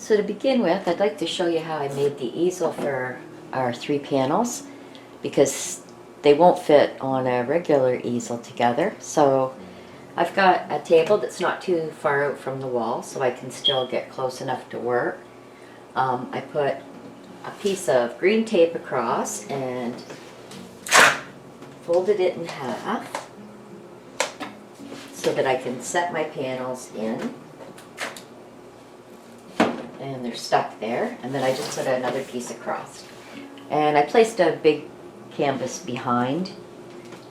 So to begin with, I'd like to show you how I made the easel for our 3 panels, because they won't fit on a regular easel together. So I've got a table that's not too far out from the wall, so I can still get close enough to work. I put a piece of green tape across and folded it in half so that I can set my panels in. And they're stuck there, and then I just put another piece across. And I placed a big canvas behind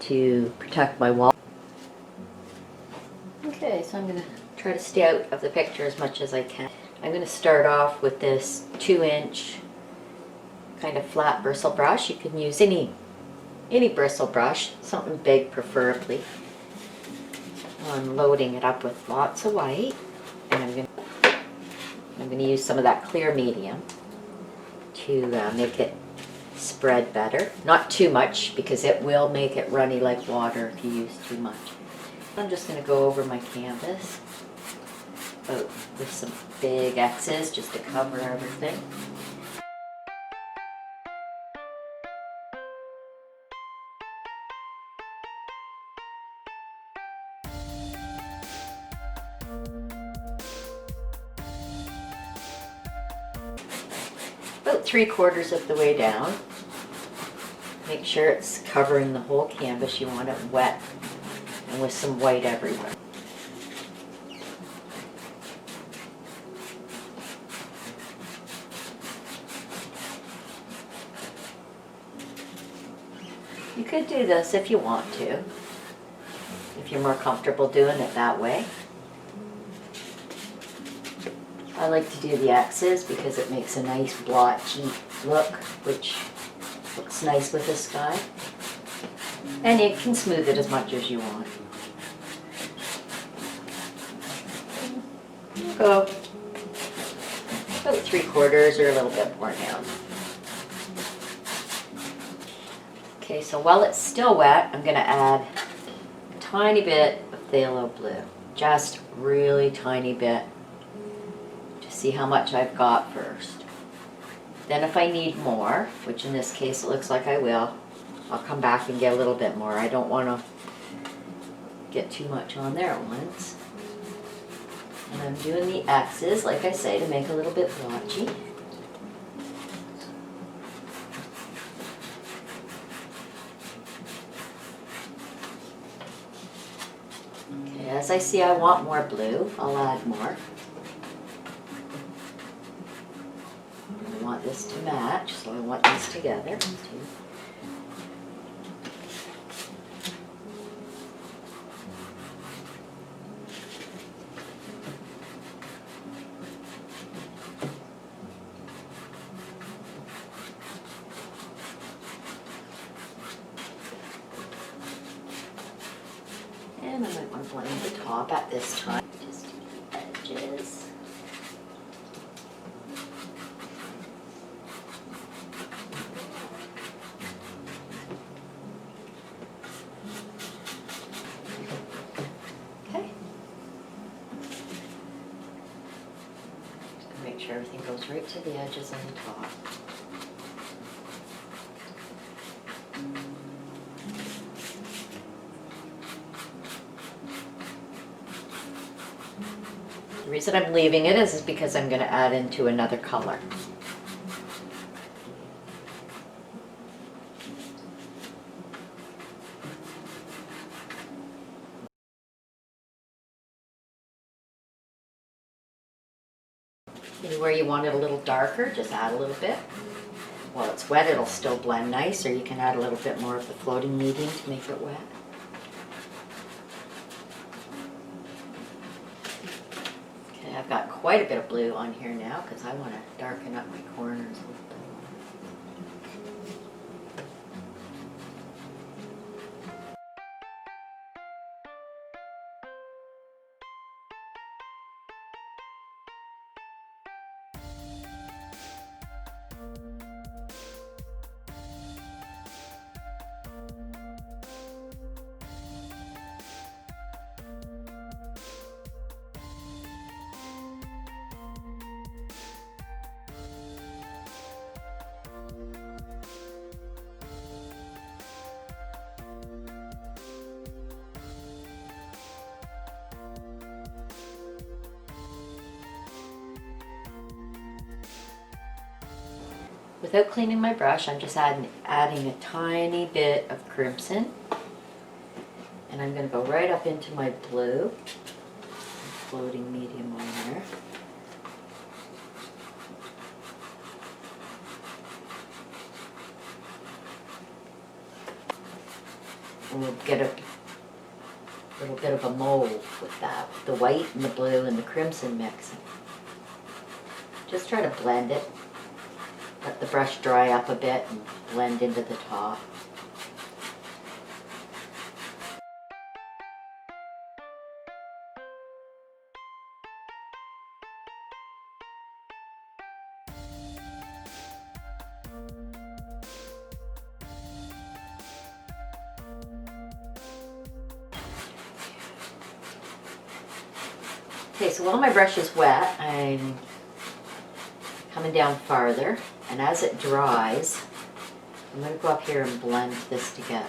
to protect my wall. Okay, so I'm going to try to stay out of the picture as much as I can. I'm going to start off with this 2-inch kind of flat bristle brush. You can use any bristle brush, something big preferably. I'm loading it up with lots of white, and I'm going to use some of that clear medium to make it spread better. Not too much, because it will make it runny like water if you use too much. I'm just going to go over my canvas with some big X's just to cover everything. About 3/4 of the way down. Make sure it's covering the whole canvas. You want it wet and with some white everywhere. You could do this if you want to, if you're more comfortable doing it that way. I like to do the X's because it makes a nice blotchy look, which looks nice with the sky. And you can smooth it as much as you want. Go about 3/4 or a little bit more down. Okay, so while it's still wet, I'm going to add a tiny bit of phthalo blue. Just really tiny bit. See how much I've got first. Then if I need more, which in this case it looks like I will, I'll come back and get a little bit more. I don't want to get too much on there at once. And I'm doing the X's, like I say, to make a little bit blotchy. Okay, as I see I want more blue, I'll add more. I want this to match, so I want these together. And I might want to blend the top at this time, just edges. Make sure everything goes right to the edges on the top. The reason I'm leaving it is because I'm going to add into another color. Anywhere you want it a little darker, just add a little bit. While it's wet, it'll still blend nice, or you can add a little bit more of the floating medium to make it wet. Okay, I've got quite a bit of blue on here now because I want to darken up my corners a little bit. without cleaning my brush, I'm just adding a tiny bit of crimson. And I'm going to go right up into my blue. Floating medium on there. And we'll get a little bit of a mauve with that, with the white and the blue and the crimson mixing. Just try to blend it. Let the brush dry up a bit and blend into the top. Okay, so while my brush is wet, I'm coming down farther, and as it dries, I'm going to go up here and blend this together.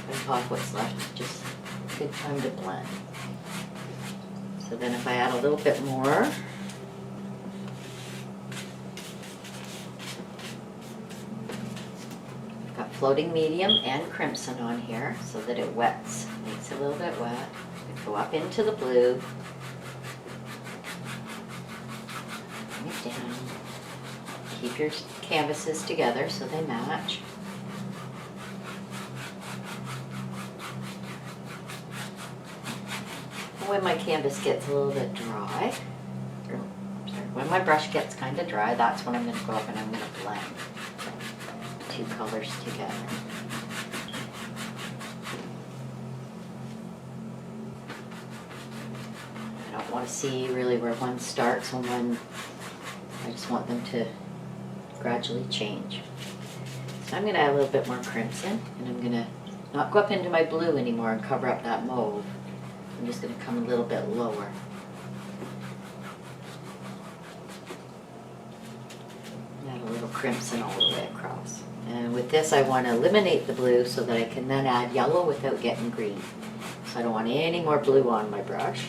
And pop what's left, just a good time to blend. So then if I add a little bit more, I've got floating medium and crimson on here so that it wets, makes it a little bit wet. Go up into the blue. Bring it down. Keep your canvases together so they match. When my canvas gets a little bit dry, when my brush gets kind of dry, that's when I'm going to go up and I'm going to blend two colors together. I don't want to see really where one starts and one, I just want them to gradually change. So I'm going to add a little bit more crimson, and I'm going to not go up into my blue anymore and cover up that mauve. I'm just going to come a little bit lower. Add a little crimson all the way across. And with this I want to eliminate the blue so that I can then add yellow without getting green. So I don't want any more blue on my brush.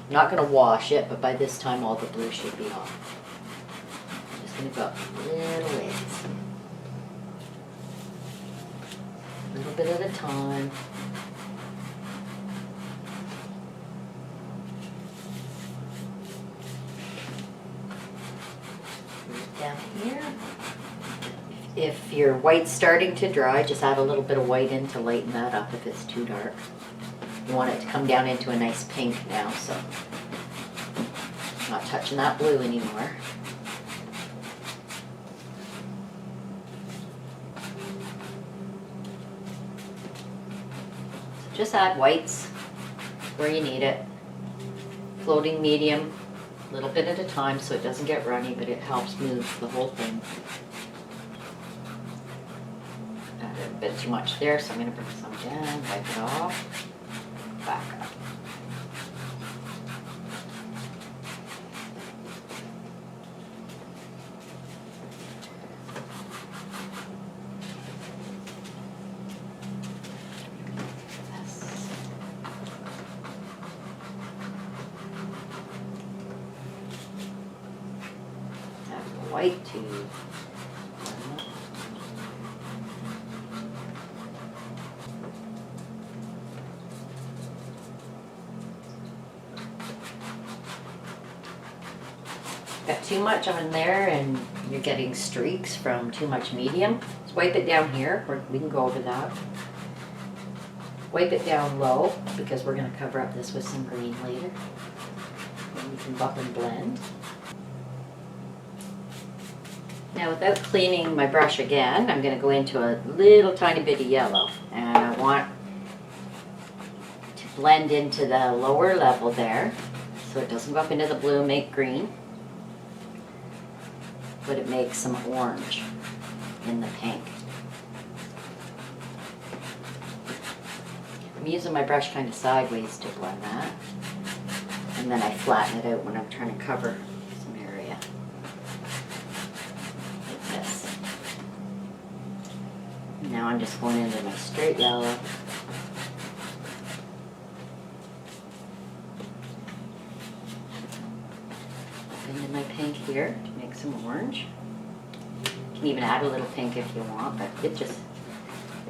I'm not going to wash it, but by this time all the blue should be off. I'm just going to go a little ways. A little bit at a time. Down here. If your white's starting to dry, just add a little bit of white in to lighten that up if it's too dark. You want it to come down into a nice pink now, so I'm not touching that blue anymore. So just add whites where you need it. Floating medium, a little bit at a time so it doesn't get runny, but it helps move the whole thing. Added a bit too much there, so I'm going to bring some down, wipe it off, back up. White too. Got too much on there and you're getting streaks from too much medium. Just wipe it down here, or we can go over that. Wipe it down low because we're going to cover up this with some green later. And we can buff and blend. Now without cleaning my brush again, I'm going to go into a little tiny bit of yellow, and I want to blend into the lower level there so it doesn't go up into the blue and make green, but it makes some orange in the pink. I'm using my brush kind of sideways to blend that, and then I flatten it out when I'm trying to cover some area. Now I'm just going into my straight yellow. into my pink here to make some orange. You can even add a little pink if you want, but it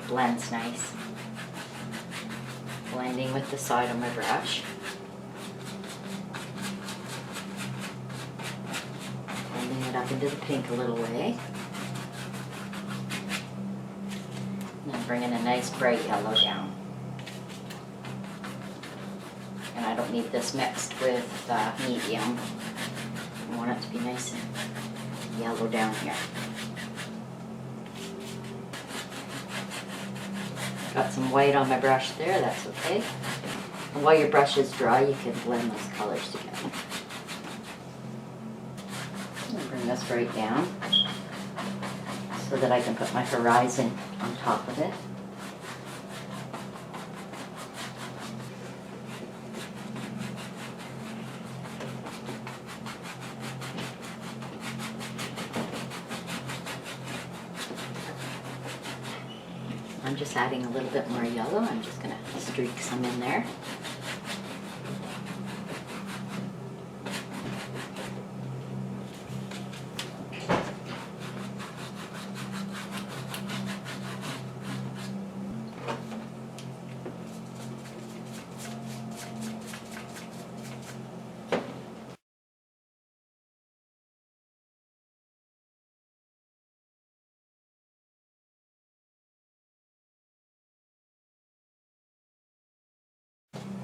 blends nice. Blending with the side of my brush. Blending it up into the pink a little way. And then bringing a nice bright yellow down. And I don't need this mixed with medium. I want it to be nice and yellow down here. Got some white on my brush there, that's okay. And while your brush is dry, you can blend those colors together. And bring this right down so that I can put my horizon on top of it. I'm just adding a little bit more yellow. I'm just going to streak some in there.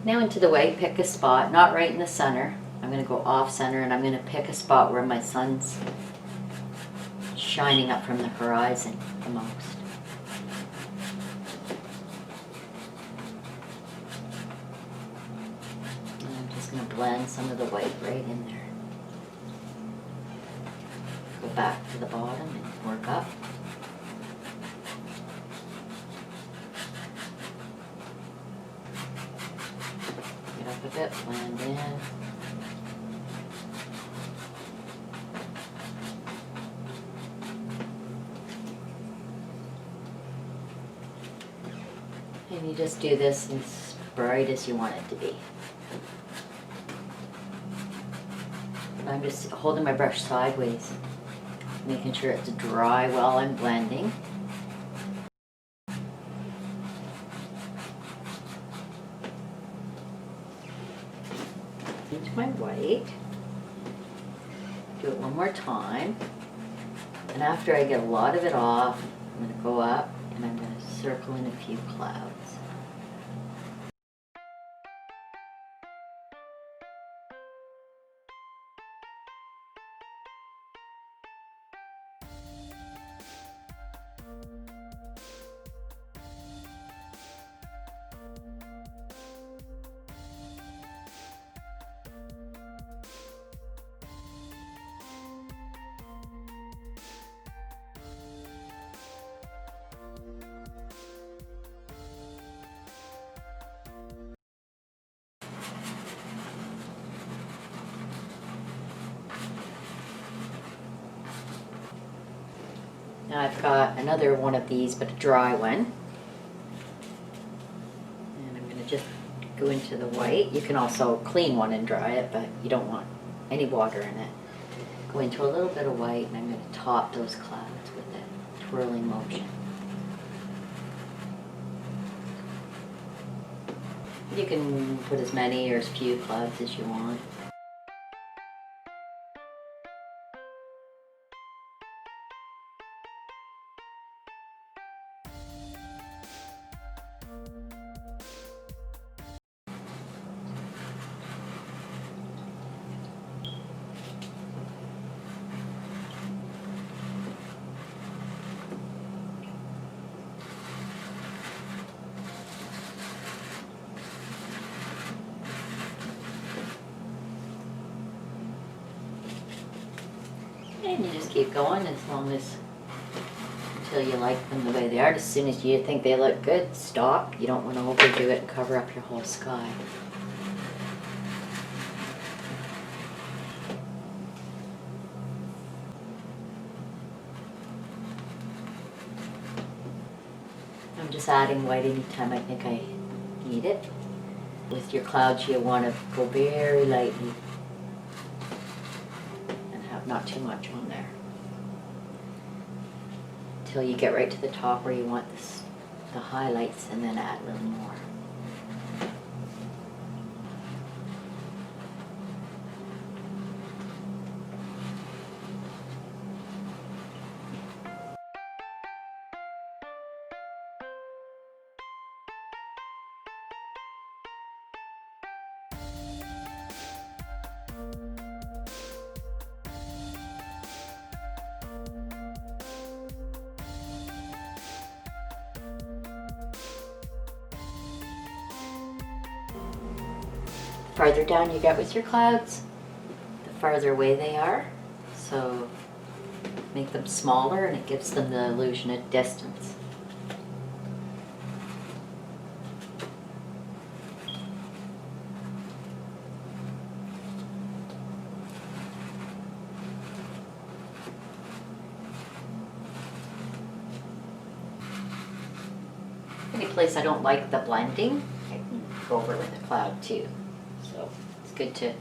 Now into the white, pick a spot, not right in the center. I'm going to go off center and I'm going to pick a spot where my sun's shining up from the horizon the most. And I'm just going to blend some of the white right in there. Go back to the bottom and work up. A bit, blend in. And you just do this as bright as you want it to be. And I'm just holding my brush sideways, making sure it's dry while I'm blending. Into my white, do it one more time, and after I get a lot of it off, I'm going to go up and I'm going to circle in a few clouds. Now I've got another one of these, but a dry one. And I'm going to just go into the white. You can also clean one and dry it, but you don't want any water in it. Go into a little bit of white, and I'm going to top those clouds with a twirling motion. You can put as many or as few clouds as you want. And you just keep going until you like them the way they are. As soon as you think they look good, stop. You don't want to overdo it and cover up your whole sky. I'm just adding white anytime I think I need it. With your clouds, you want to go very lightly. not too much on there. Till you get right to the top where you want the highlights, and then add a little more. Farther down you get with your clouds, the farther away they are. So make them smaller and it gives them the illusion of distance. Any place I don't like the blending, I can go over with a cloud too. So it's good to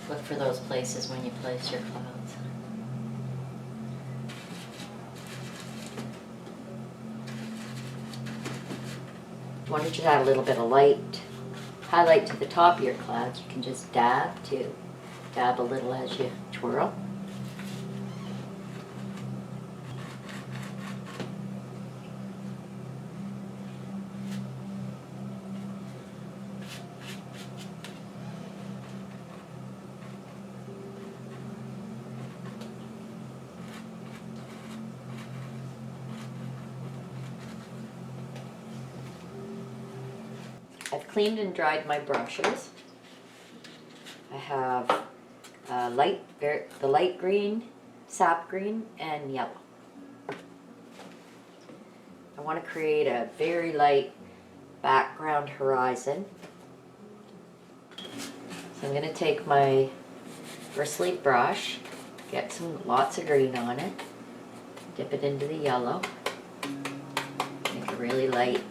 look for those places when you place your clouds. If you want to just add a little bit of light, highlight to the top of your clouds, you can just dab a little as you twirl. I've cleaned and dried my brushes. I have the light green, sap green, and yellow. I want to create a very light background horizon. So I'm going to take my bristly brush, get lots of green on it, dip it into the yellow, make a really light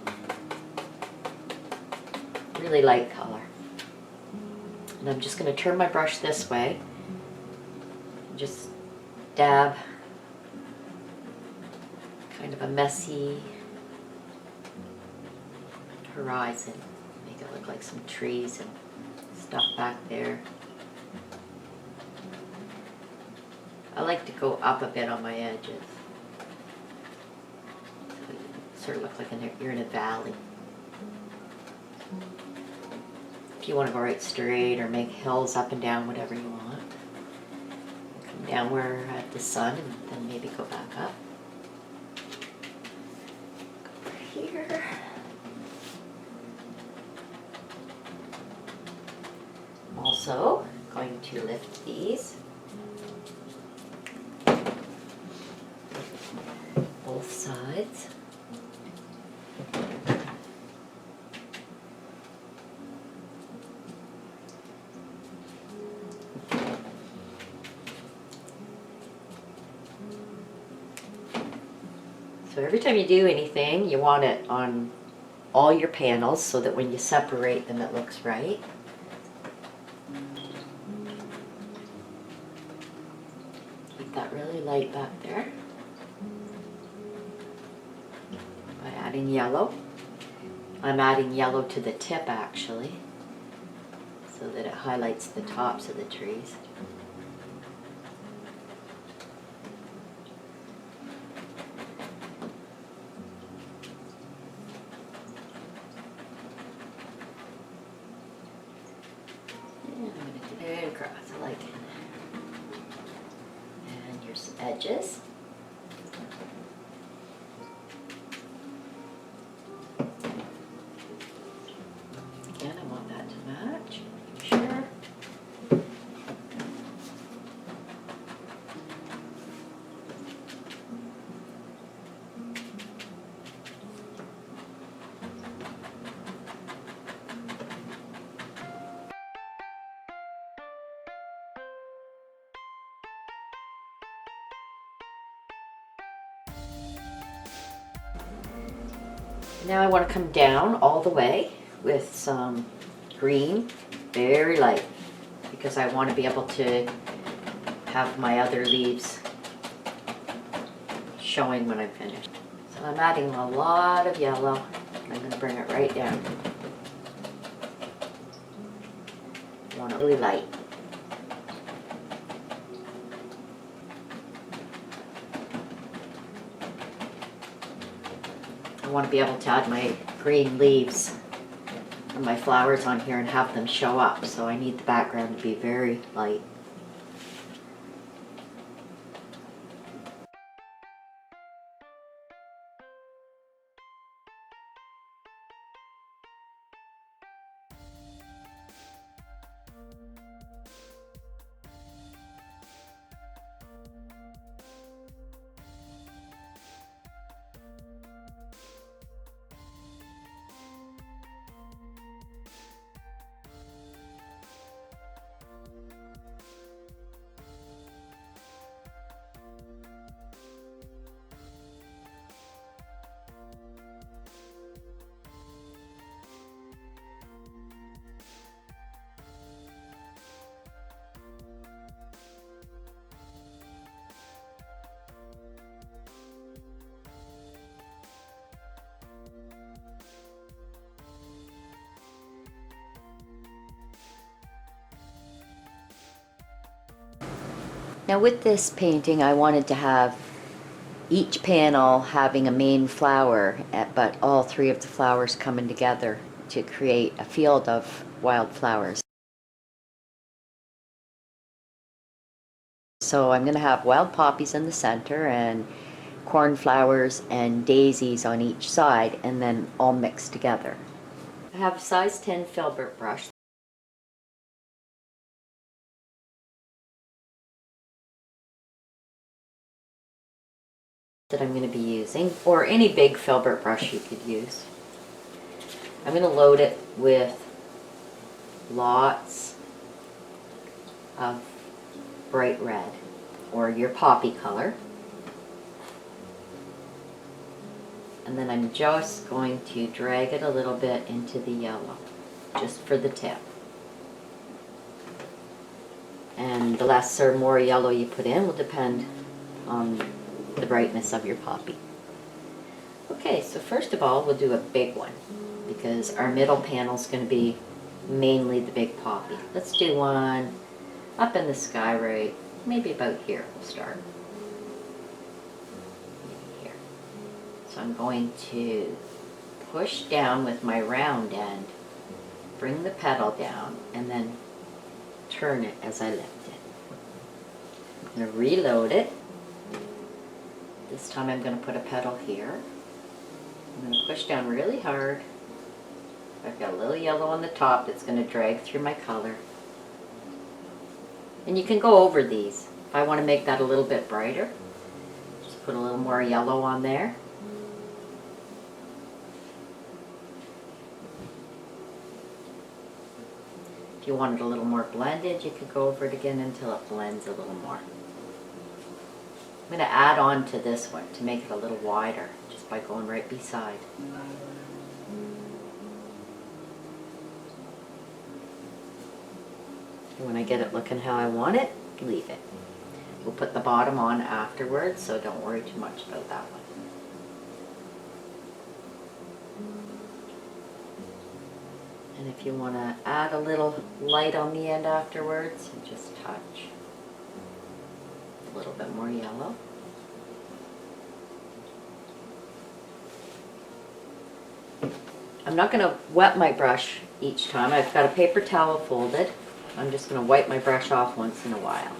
color. And I'm just going to turn my brush this way and just dab kind of a messy horizon. Make it look like some trees and stuff back there. I like to go up a bit on my edges. So it sort of look like you're in a valley. If you want to go right straight or make hills up and down, whatever you want. Come down where at the sun and then maybe go back up. Go over here. I'm also going to lift these. Both sides. So every time you do anything, you want it on all your panels so that when you separate them, it looks right. Keep that really light back there. By adding yellow. I'm adding yellow to the tip actually, so that it highlights the tops of the trees. Across, I like it. And here's some edges. Again, I want that to match. Make sure. Now I want to come down all the way with some green, very light, because I want to be able to have my other leaves showing when I'm finished. So I'm adding a lot of yellow. I'm going to bring it right down. I want it really light. I want to be able to add my green leaves and my flowers on here and have them show up, so I need the background to be very light. Now with this painting, I wanted to have each panel having a main flower, but all three of the flowers coming together to create a field of wildflowers. So I'm going to have wild poppies in the center and cornflowers and daisies on each side, and then all mixed together. I have a size 10 filbert brush. That I'm going to be using, or any big filbert brush you could use. I'm going to load it with lots of bright red, or your poppy color. And then I'm just going to drag it a little bit into the yellow, just for the tip. And the less or more yellow you put in will depend on the brightness of your poppy. Okay, so first of all, we'll do a big one because our middle panel is going to be mainly the big poppy. Let's do one up in the sky, right? Maybe about here we'll start. Maybe here. So I'm going to push down with my round end, bring the petal down, and then turn it as I lift it. I'm going to reload it. This time I'm going to put a petal here. I'm going to push down really hard. I've got a little yellow on the top that's going to drag through my color. And you can go over these. If I want to make that a little bit brighter, just put a little more yellow on there. If you want it a little more blended, you could go over it again until it blends a little more. I'm going to add on to this one to make it a little wider, just by going right beside. And when I get it looking how I want it, leave it. We'll put the bottom on afterwards, so don't worry too much about that one. And if you want to add a little light on the end afterwards, you just touch. A little bit more yellow. I'm not going to wet my brush each time. I've got a paper towel folded. I'm just going to wipe my brush off once in a while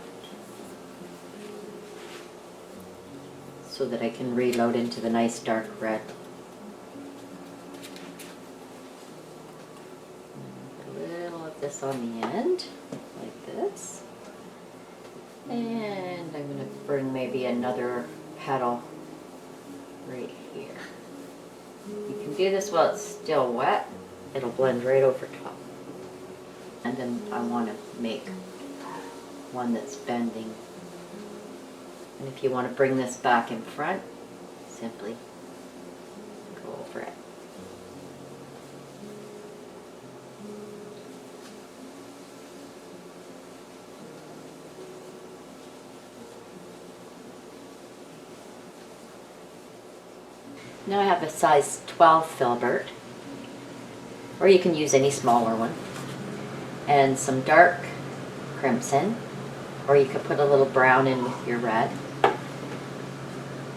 so that I can reload into the nice dark red. Put a little of this on the end, like this. And I'm going to bring maybe another petal right here. You can do this while it's still wet. It'll blend right over top. And then I want to make one that's bending. And if you want to bring this back in front, simply go over it. Now I have a size 12 filbert, or you can use any smaller one, and some dark crimson, or you could put a little brown in with your red.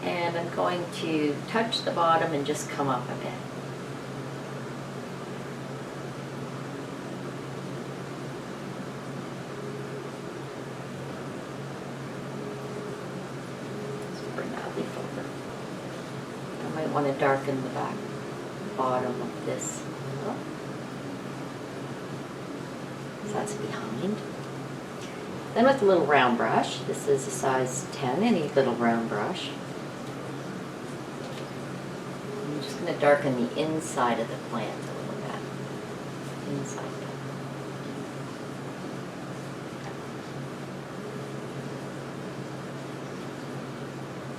And I'm going to touch the bottom and just come up a bit. Let's bring that leaf over. I might want to darken the back bottom of this. Oh. So that's behind. Then with a little round brush, this is a size 10, any little round brush. I'm just going to darken the inside of the plant a little bit. Inside.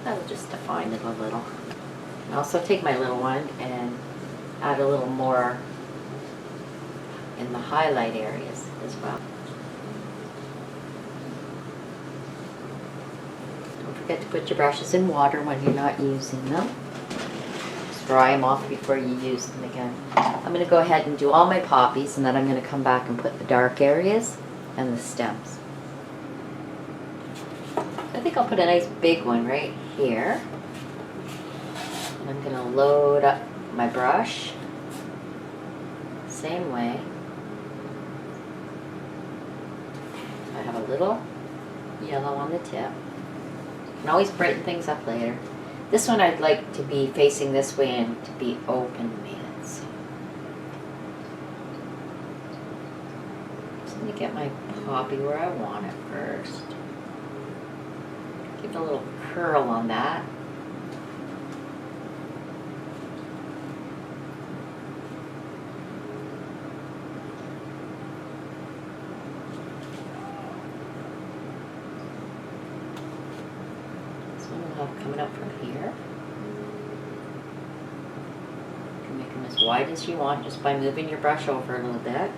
That'll just define it a little. And also take my little one and add a little more in the highlight areas as well. Don't forget to put your brushes in water when you're not using them. Just dry them off before you use them again. I'm going to go ahead and do all my poppies, and then I'm going to come back and put the dark areas and the stems. I think I'll put a nice big one right here. And I'm going to load up my brush same way. I have a little yellow on the tip. You can always brighten things up later. This one I'd like to be facing this way and to be open pants. Just going to get my poppy where I want it first. Give a little curl on that. This one will have coming up from here. You can make them as wide as you want just by moving your brush over a little bit.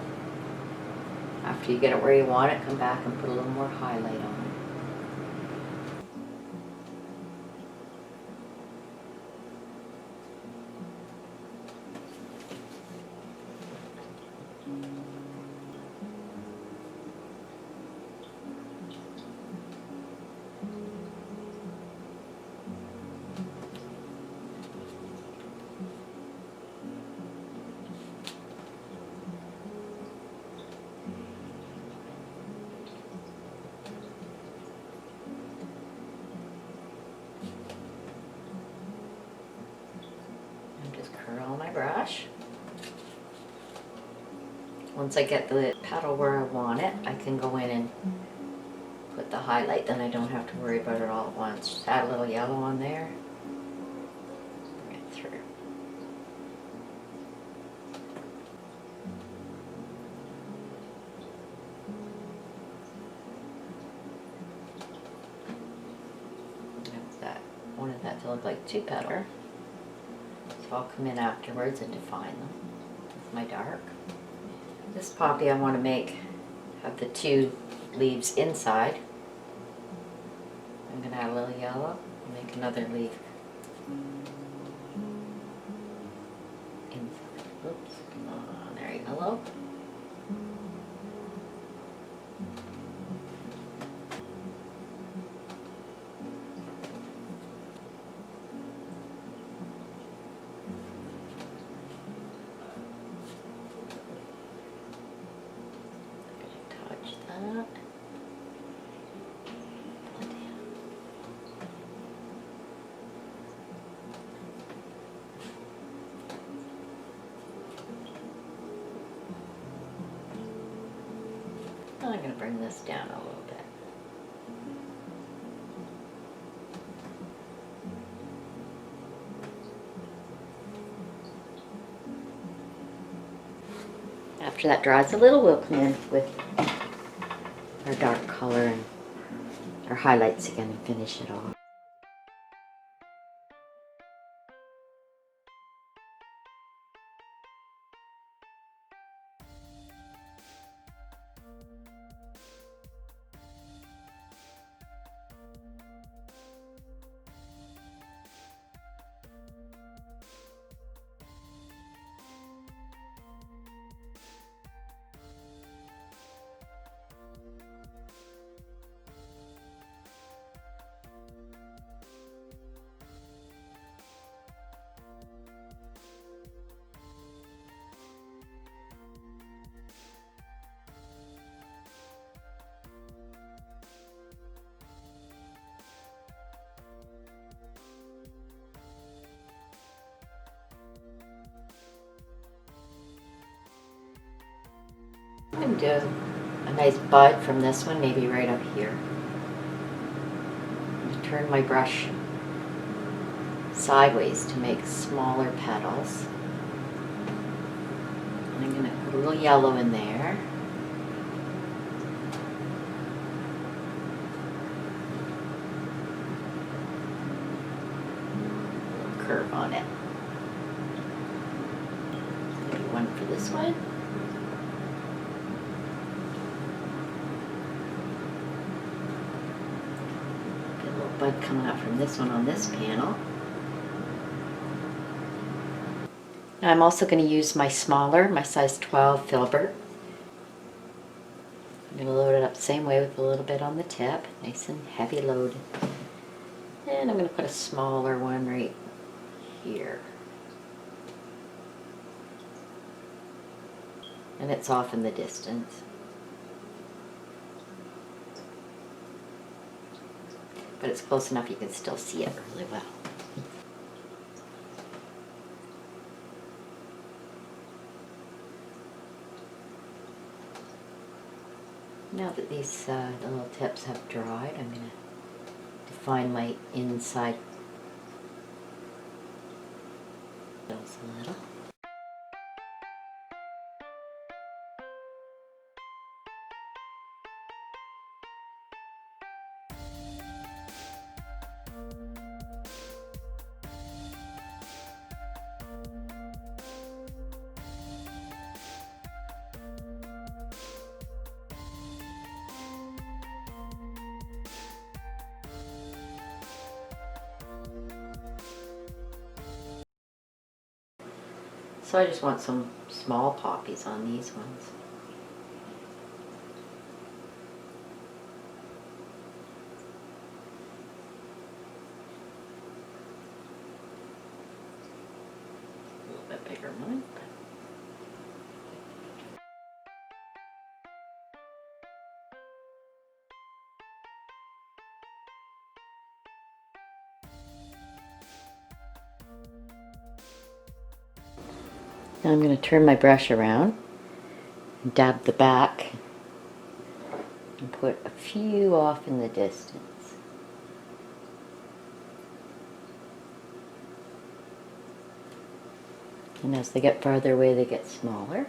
After you get it where you want it, come back and put a little more highlight on it. Curl my brush. Once I get the petal where I want it, I can go in and put the highlight, then I don't have to worry about it all at once. Just add a little yellow on there. Bring it through. I wanted that to look like two petal. So I'll come in afterwards and define them with my dark. This poppy I want to have the two leaves inside. I'm going to add a little yellow and make another leaf inside. Oops, come on, there, yellow. I'm going to bring this down a little bit. After that dries a little, we'll come in with our dark color and our highlights again and finish it off. I'm going to do a nice bud from this one, maybe right up here. I'm going to turn my brush sideways to make smaller petals. And I'm going to put a little yellow in there. A little curve on it. Maybe one for this one. Get a little bud coming out from this one on this panel. I'm also going to use my smaller, my size 12 filbert. I'm going to load it up the same way with a little bit on the tip, nice and heavy loaded. And I'm going to put a smaller one right here. And it's off in the distance. But it's close enough you can still see it really well. Now that these little tips have dried, I'm going to define my inside petals a little. So I just want some small poppies on these ones. A little bit bigger one. Now I'm going to turn my brush around and dab the back and put a few off in the distance. And as they get farther away, they get smaller.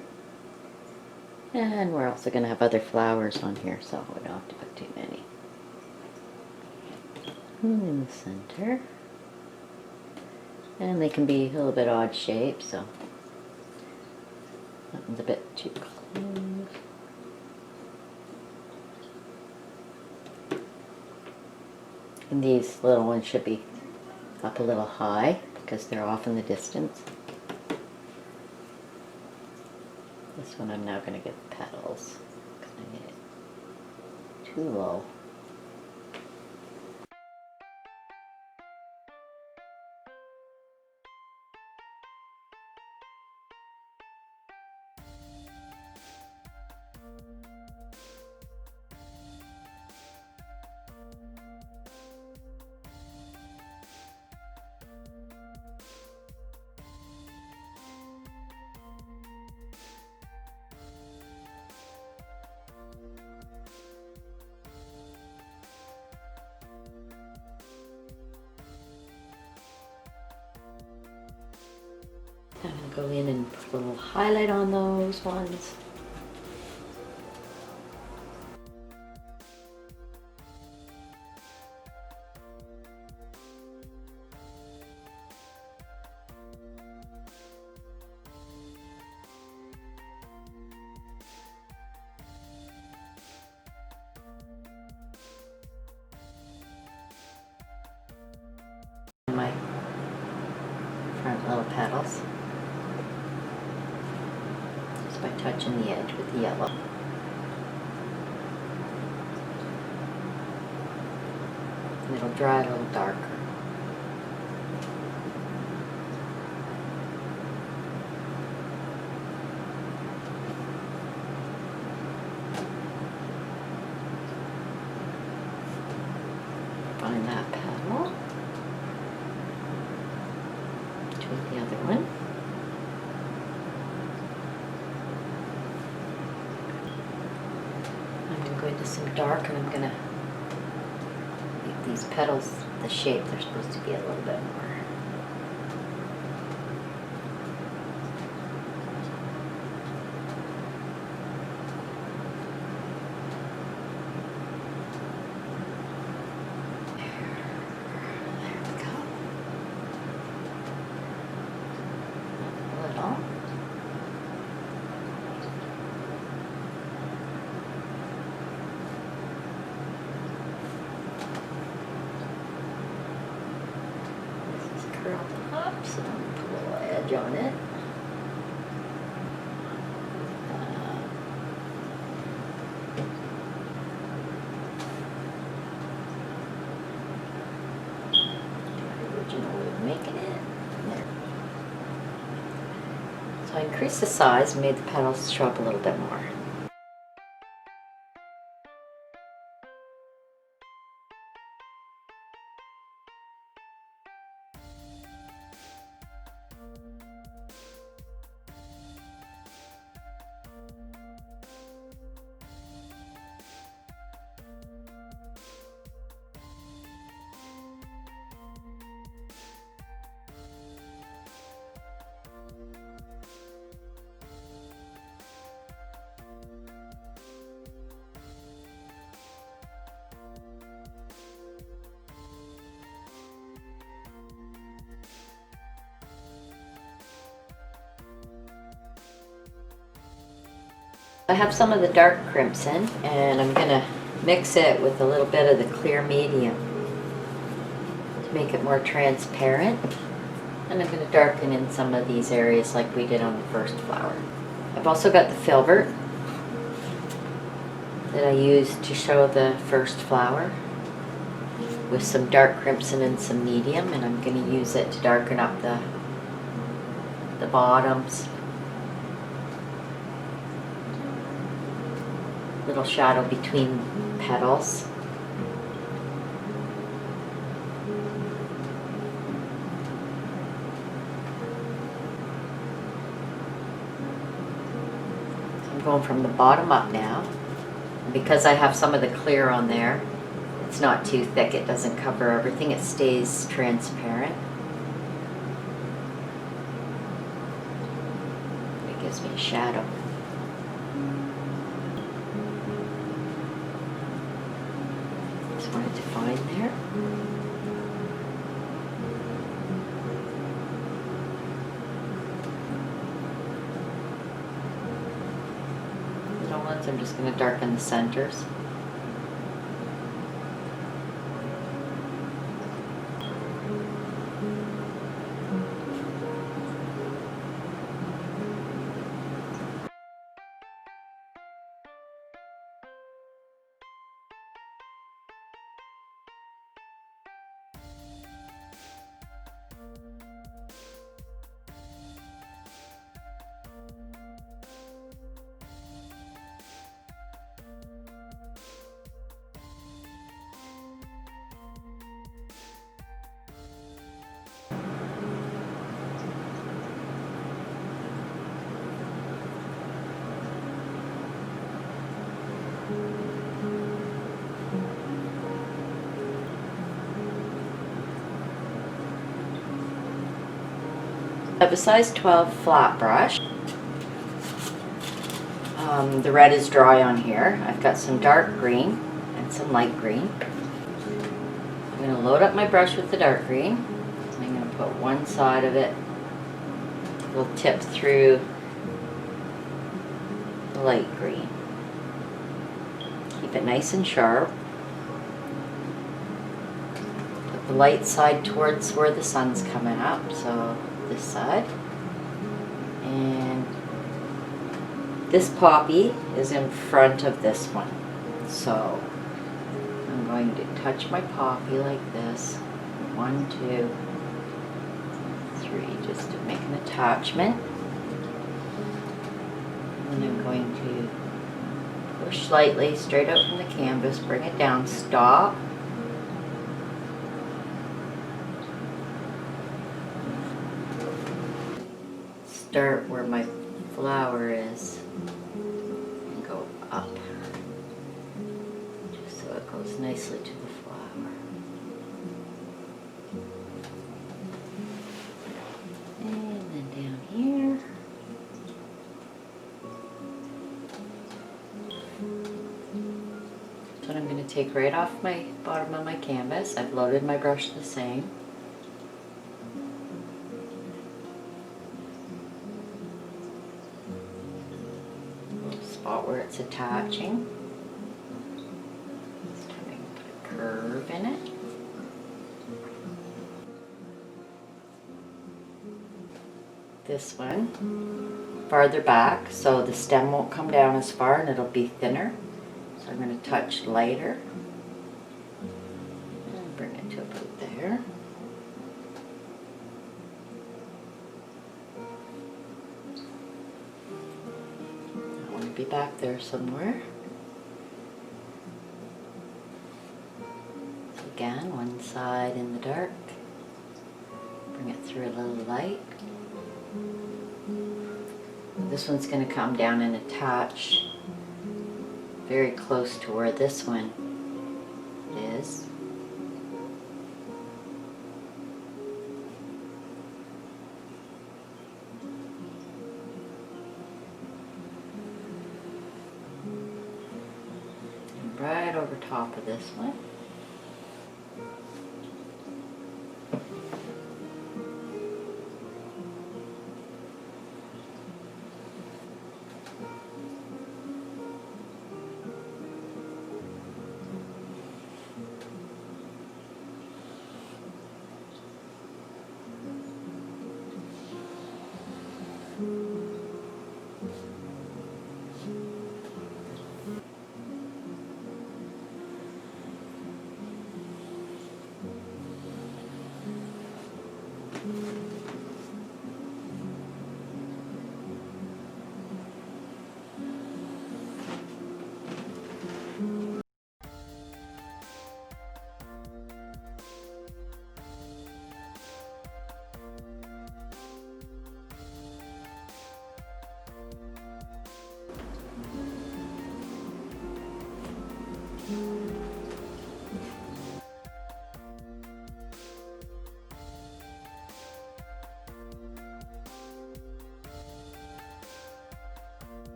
And we're also going to have other flowers on here, so we don't have to put too many. And in the center. And they can be a little bit odd shapes, so that one's a bit too close. And these little ones should be up a little high because they're off in the distance. This one I'm now going to get the petals because I made it too low. I'm going to go in and put a little highlight on those ones. My front little petals. By touching the edge with the yellow. And it'll dry a little darker. Find that petal. Tweak the other one. into some dark, and I'm gonna make these petals the shape they're supposed to be a little bit more. Up, so I'm going to put a little edge on it. The original way of making it. There. So I increased the size and made the petals show up a little bit more. I have some of the dark crimson, and I'm going to mix it with a little bit of the clear medium to make it more transparent. And I'm going to darken in some of these areas like we did on the first flower. I've also got the filbert that I used to show the first flower with some dark crimson and some medium, and I'm going to use it to darken up the bottoms. Little shadow between petals. So I'm going from the bottom up now. And because I have some of the clear on there, it's not too thick, it doesn't cover everything, it stays transparent. It gives me a shadow. Wanted to find there. Little ones, I'm just going to darken the centers. I have a size 12 flat brush. The red is dry on here. I've got some dark green and some light green. I'm going to load up my brush with the dark green. I'm going to put one side of it, will tip through the light green. Keep it nice and sharp. Put the light side towards where the sun's coming up, so this side. And this poppy is in front of this one. So I'm going to touch my poppy like this. 1, 2, 3, just to make an attachment. And I'm going to push slightly straight out from the canvas, bring it down, stop. Start where my flower is and go up. goes nicely to the flower. And then down here. That's what I'm going to take right off my bottom of my canvas. I've loaded my brush the same. Spot where it's attaching. This time I can put a curve in it. This one farther back so the stem won't come down as far and it'll be thinner. So I'm going to touch lighter and bring it to about there. Be back there somewhere. So again, one side in the dark, bring it through a little light. This one's going to come down and attach very close to where this one is. Right over top of this one.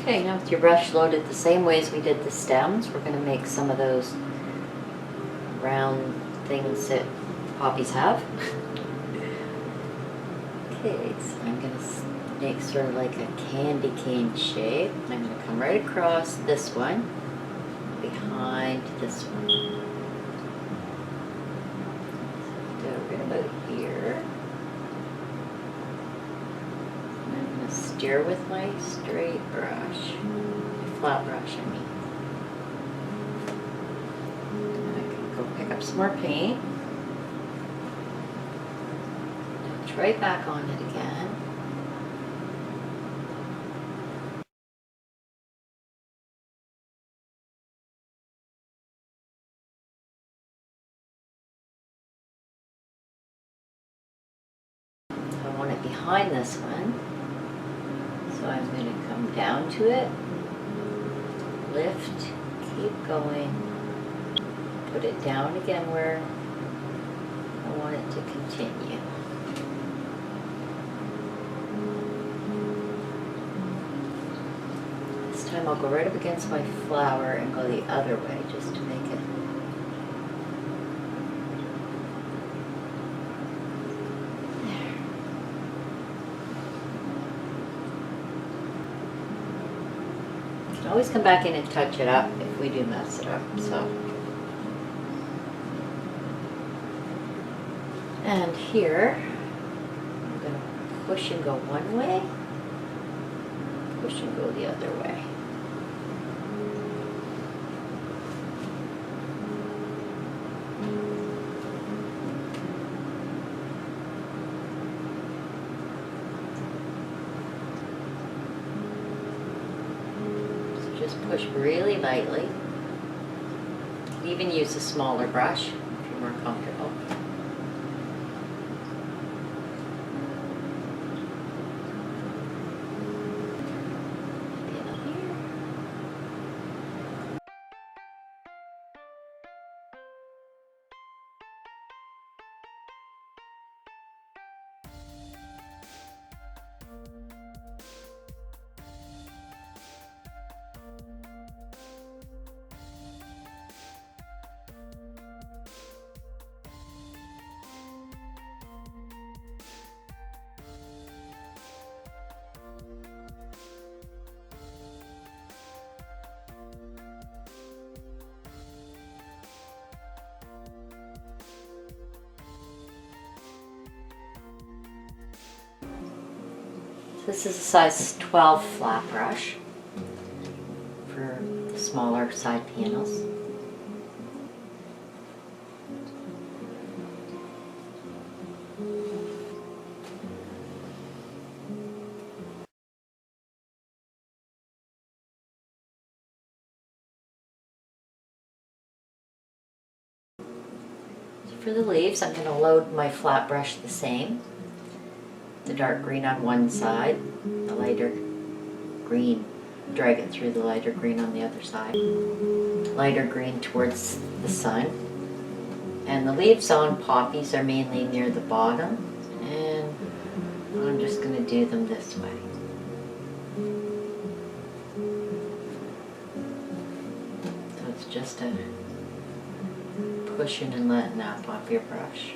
Okay, now with your brush loaded the same way as we did the stems, we're going to make some of those round things that poppies have. Okay, so I'm going to make sort of like a candy cane shape. I'm going to come right across this one, behind this one. So right about here. Steer with my straight brush, my flat brush I mean. And I can go pick up some more paint. Touch right back on it again. So I want it behind this one. So I'm going to come down to it, lift, keep going, put it down again where I want it to continue. This time I'll go right up against my flower and go the other way just to make it. Always come back in and touch it up if we do mess it up. So, and here I'm going to push and go one way, push and go the other way. Just push really lightly. You can even use a smaller brush if you're more comfortable. This is a size 12 flat brush for the smaller side panels. For the leaves, I'm going to load my flat brush the same. The dark green on one side, the lighter green, drag it through the lighter green on the other side. Lighter green towards the sun. And the leaves on poppies are mainly near the bottom, and I'm just going to do them this way. So it's just a pushing and letting up off your brush.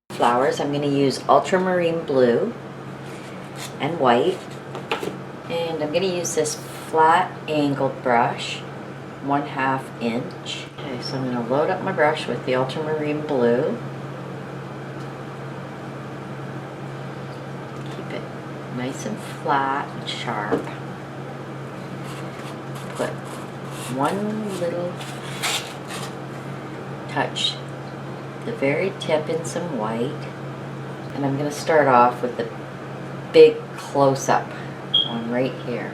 Flowers, I'm going to use ultramarine blue and white, and I'm going to use this flat angled brush, 1/2 inch. Okay, so I'm going to load up my brush with the ultramarine blue. Keep it nice and flat and sharp. Put one little touch, the very tip, in some white, and I'm going to start off with the big close-up one right here.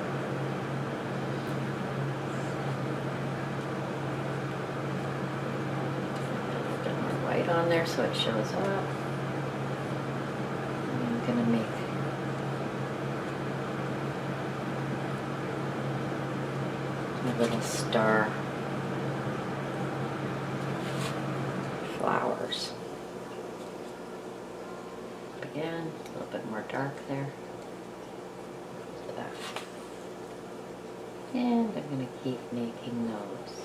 A little bit more white on there so it shows up. And I'm going to make a little star flowers. Again, a little bit more dark there. And I'm going to keep making those.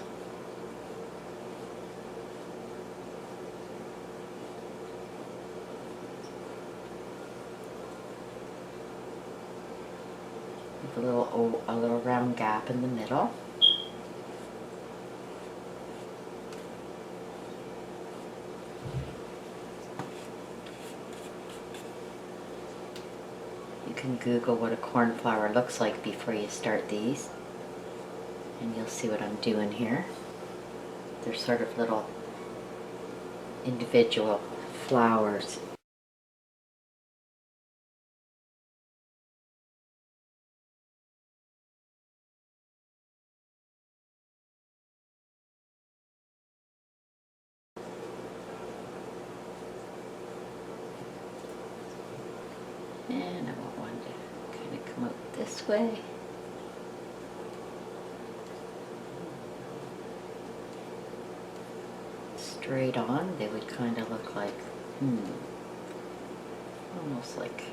With a little round gap in the middle. You can Google what a cornflower looks like before you start these, and you'll see what I'm doing here. They're sort of little individual flowers. And I want one to kind of come out this way. Straight on, they would kind of look like, almost like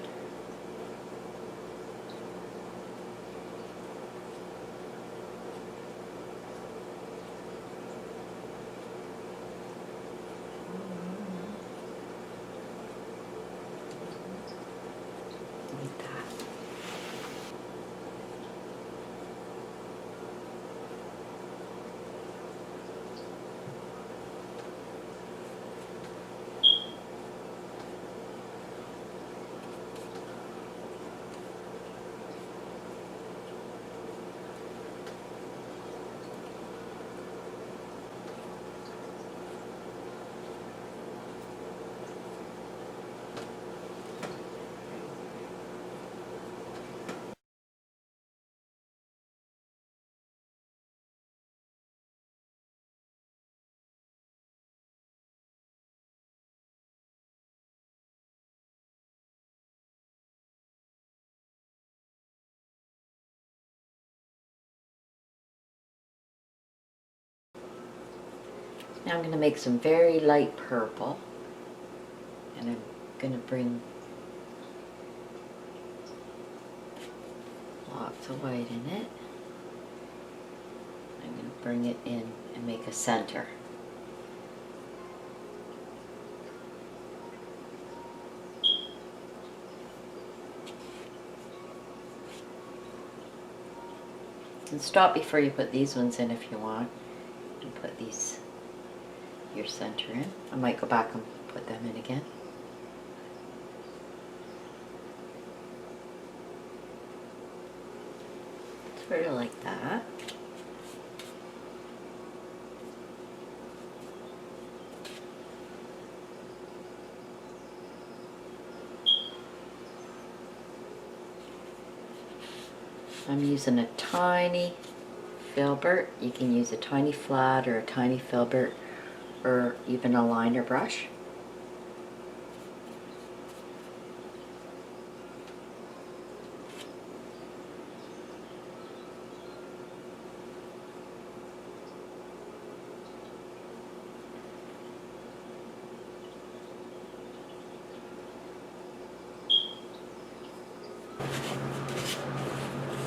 Now I'm going to make some very light purple, and I'm going to bring lots of white in it. I'm going to bring it in and make a center. And stop before you put these ones in if you want, and put these, your center in. I might go back and put them in again. Sort of like that. I'm using a tiny filbert. You can use a tiny flat or a tiny filbert or even a liner brush.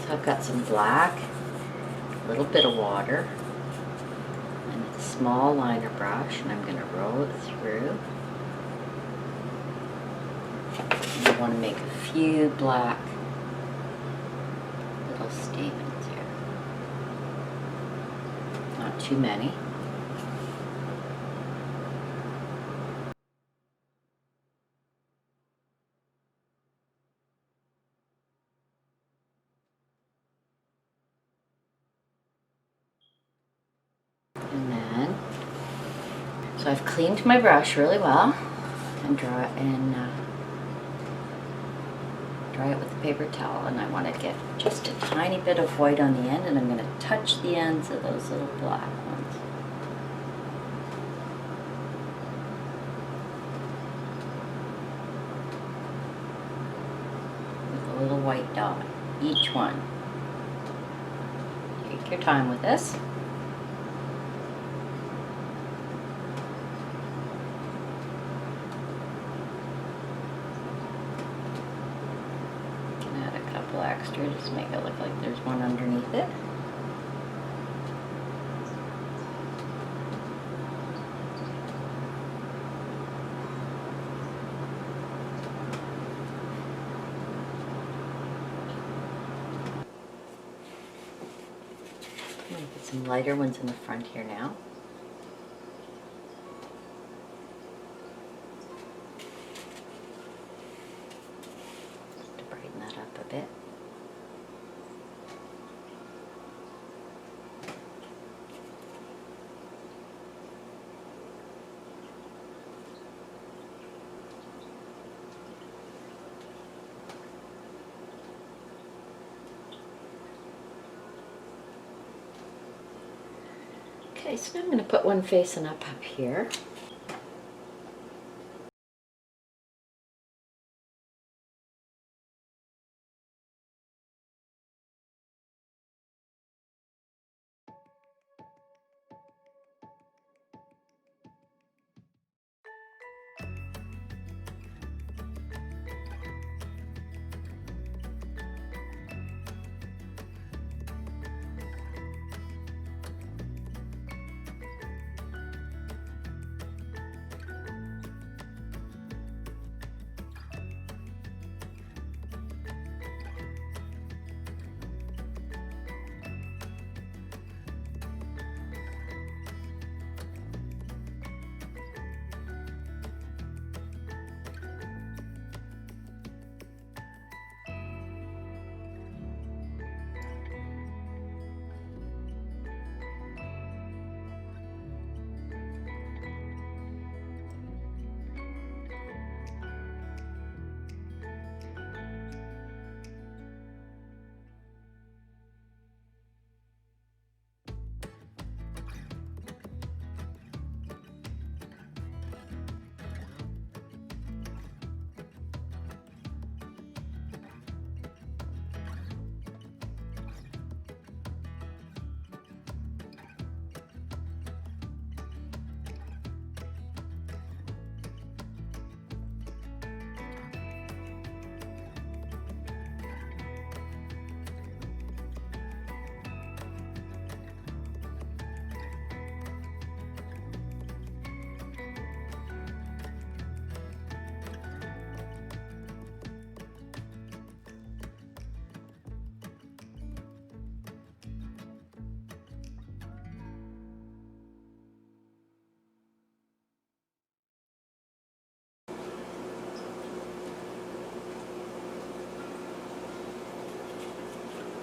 I've got some black, a little bit of water, and a small liner brush, and I'm going to roll it through. And I want to make a few black little statements here. Not too many. And then, so I've cleaned my brush really well and dry it with a paper towel, and I want to get just a tiny bit of white on the end, and I'm going to touch the ends of those little black ones. With a little white dot, each one. Take your time with this. Extra just to make it look like there's one underneath it. I'm going to get some lighter ones in the front here now. To brighten that up a bit. Okay, so now I'm going to put one facing up here.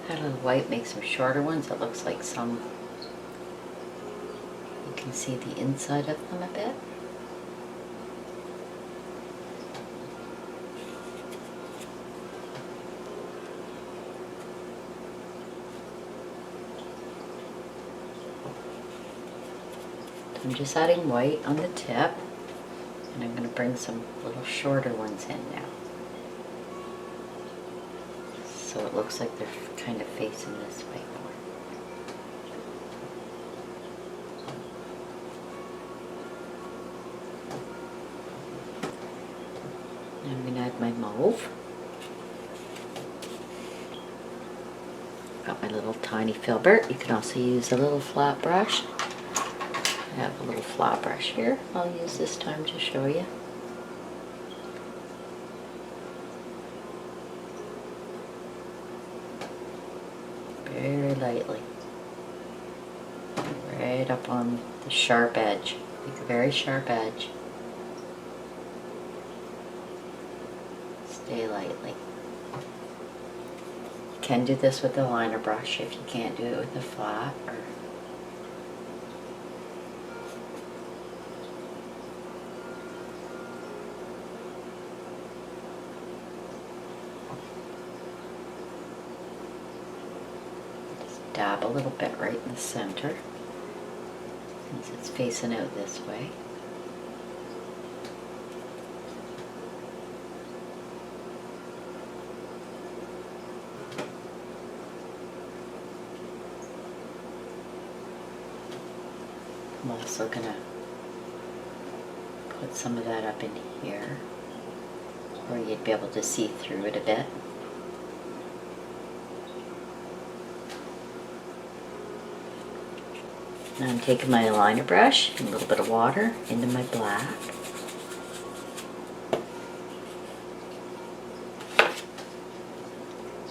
Got a little white, make some shorter ones. It looks like some, you can see the inside of them a bit. I'm just adding white on the tip, and I'm going to bring some little shorter ones in now. So it looks like they're kind of facing this way more. Now I'm going to add my mauve. Got my little tiny filbert. You can also use a little flat brush. I have a little flat brush here. I'll use this time to show you. Very lightly. Right up on the sharp edge. Make a very sharp edge. Stay lightly. You can do this with a liner brush if you can't do it with a flat. Or dab a little bit right in the center, since it's facing out this way. I'm also going to put some of that up in here, where you'd be able to see through it a bit. Now I'm taking my liner brush and a little bit of water into my black.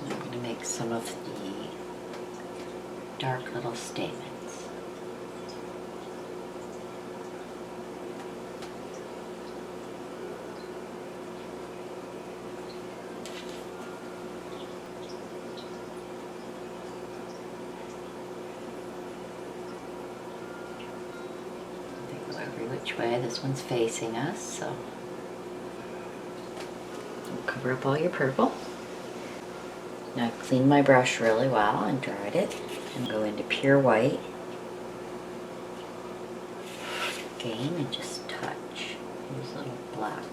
And I'm going to make some of the dark little stamens. Which way this one's facing us, so we'll cover up all your purple. Now I've cleaned my brush really well and dried it, and go into pure white again and just touch these little black.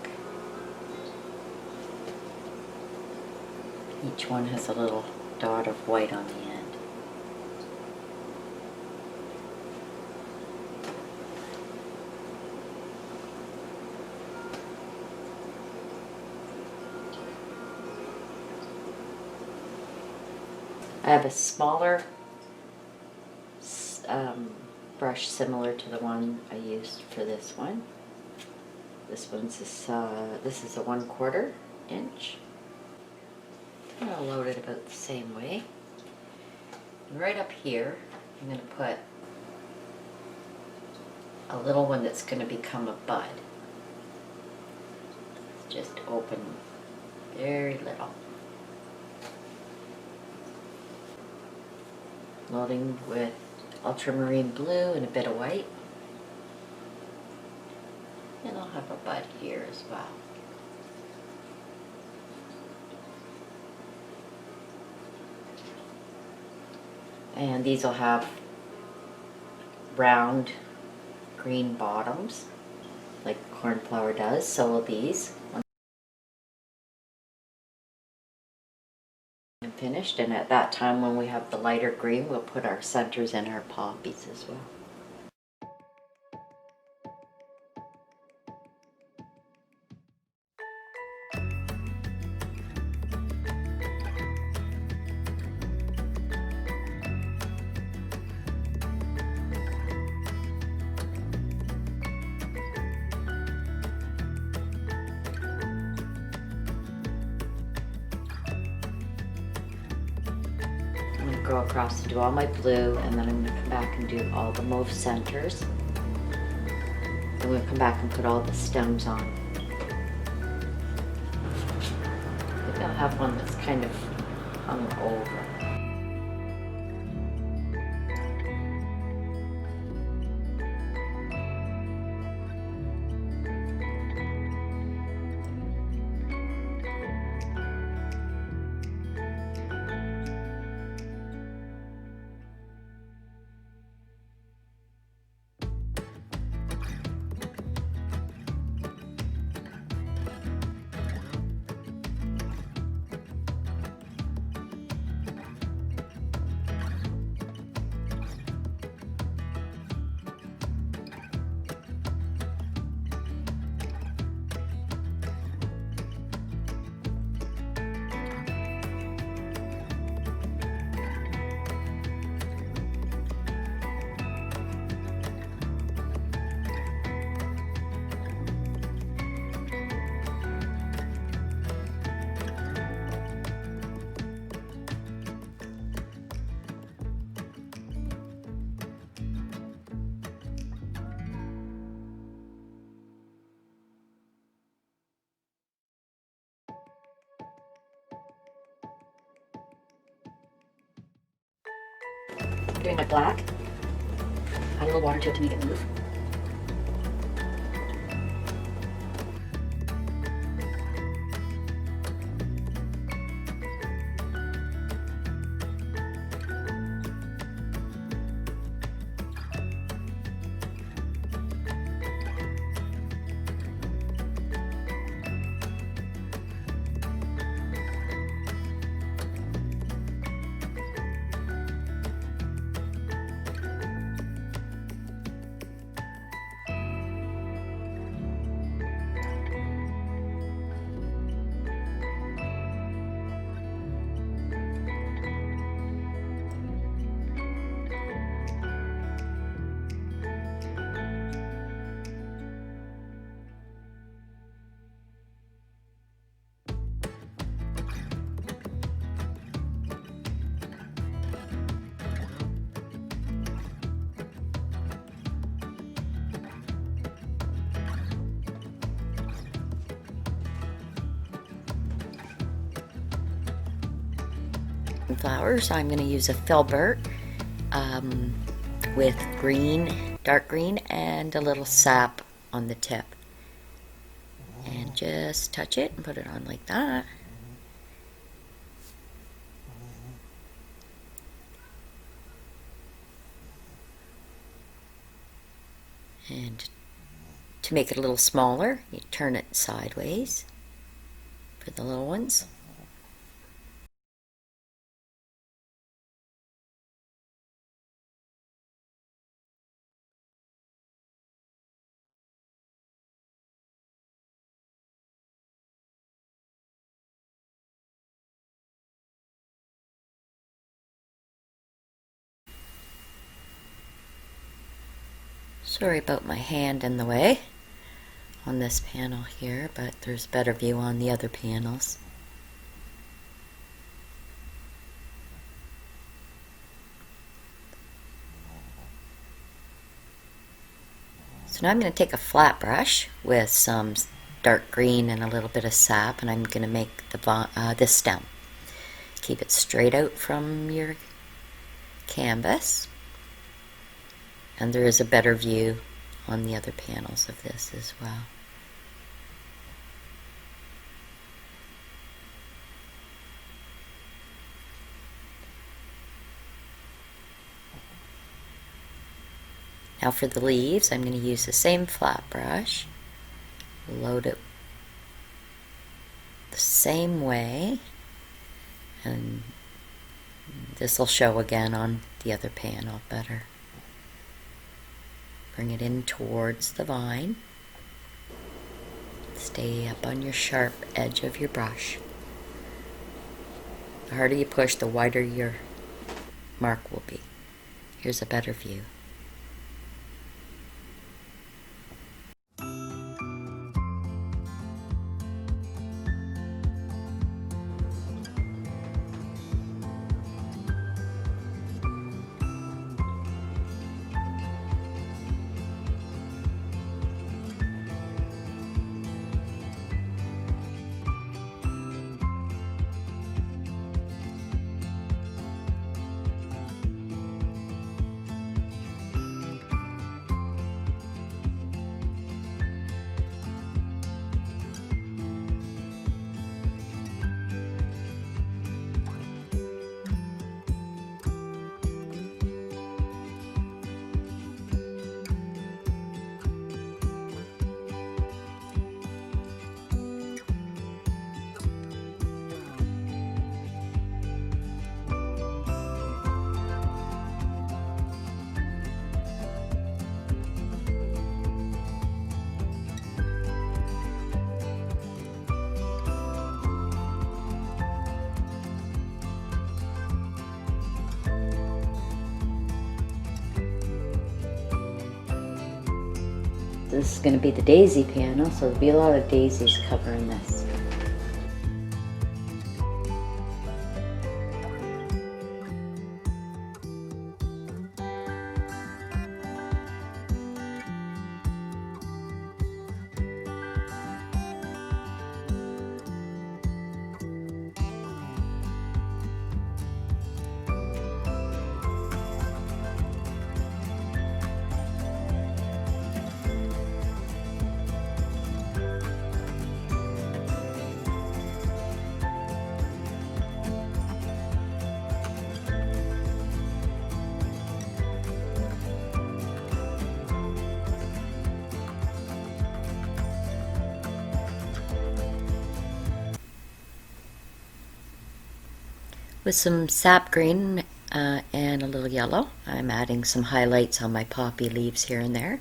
Each one has a little dot of white on the end. I have a smaller brush similar to the one I used for this one. This one's this is a 1/4 inch. And I'll load it about the same way. And right up here, I'm going to put a little one that's going to become a bud. Just open very little. Loading with ultramarine blue and a bit of white. And I'll have a bud here as well. And these will have round green bottoms, like Cornflower does, so will these. Finished, and at that time when we have the lighter green, we'll put our centers in our poppies as well. I'm going to go across and do all my blue, and then I'm going to come back and do all the mauve centers. I'm going to come back and put all the stems on. Maybe I'll have one that's kind of hung over. doing my black. Add a little water to it to make it move. Flowers, I'm going to use a filbert with green, dark green, and a little sap on the tip. And just touch it and put it on like that. And to make it a little smaller, you turn it sideways for the little ones. Sorry about my hand in the way on this panel here, but there's a better view on the other panels. So now I'm going to take a flat brush with some dark green and a little bit of sap, and I'm going to make this stem. Keep it straight out from your canvas. And there is a better view on the other panels of this as well. Now for the leaves, I'm going to use the same flat brush, load it the same way, and this will show again on the other panel better. Bring it in towards the vine. Stay up on your sharp edge of your brush. The harder you push, the wider your mark will be. Here's a better view. This is going to be the daisy panel, so there'll be a lot of daisies covering this. With some sap green and a little yellow, I'm adding some highlights on my poppy leaves here and there.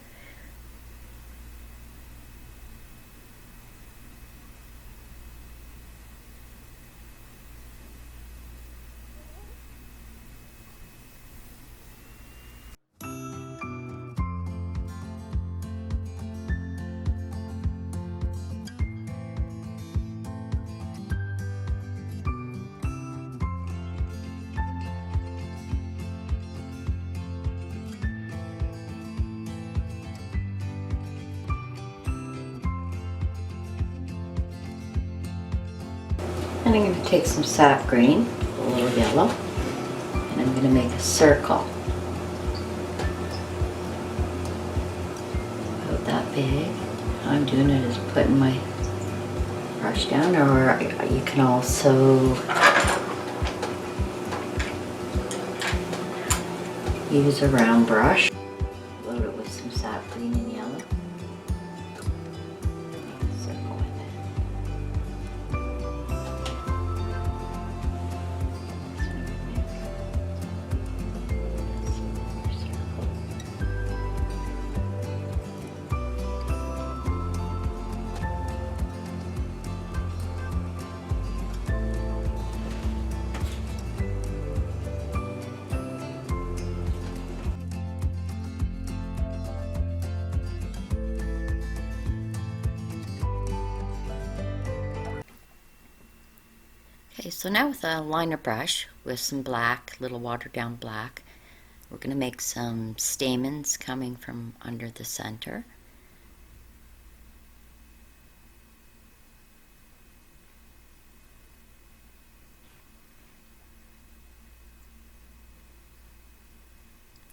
And I'm going to take some sap green, a little yellow, and I'm going to make a circle. About that big. How I'm doing it is putting my brush down, or you can also use a round brush. Load it with some sap green and yellow. Circle with it. Okay, so now with a liner brush with some black, little watered down black, we're going to make some stamens coming from under the center.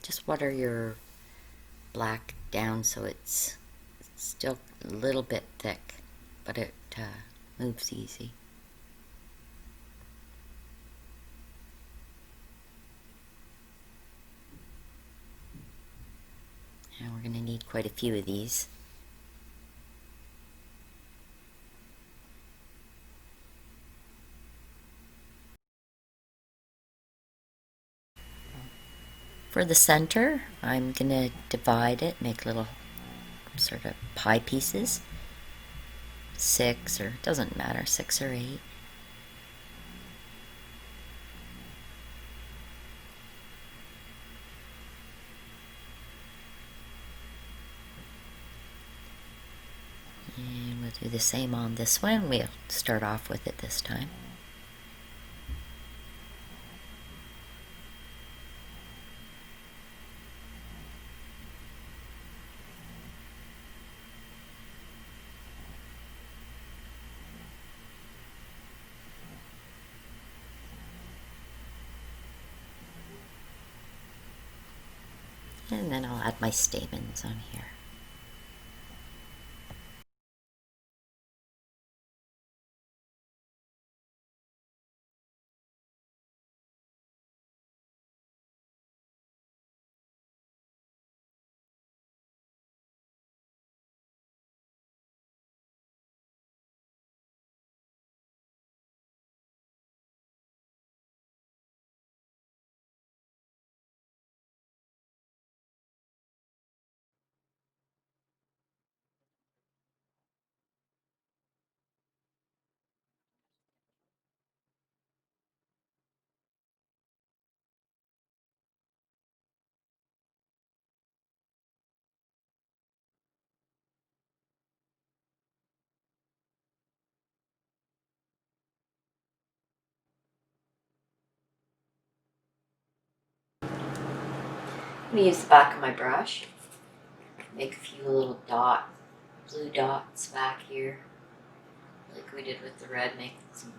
Just water your black down so it's still a little bit thick, but it moves easy. And we're going to need quite a few of these. For the center, I'm going to divide it, make little sort of pie pieces. 6, or doesn't matter, 6 or 8. And we'll do the same on this one. We'll start off with it this time. And then I'll add my stamens on here. I'm going to use the back of my brush, make a few little blue dots back here, like we did with the red, make some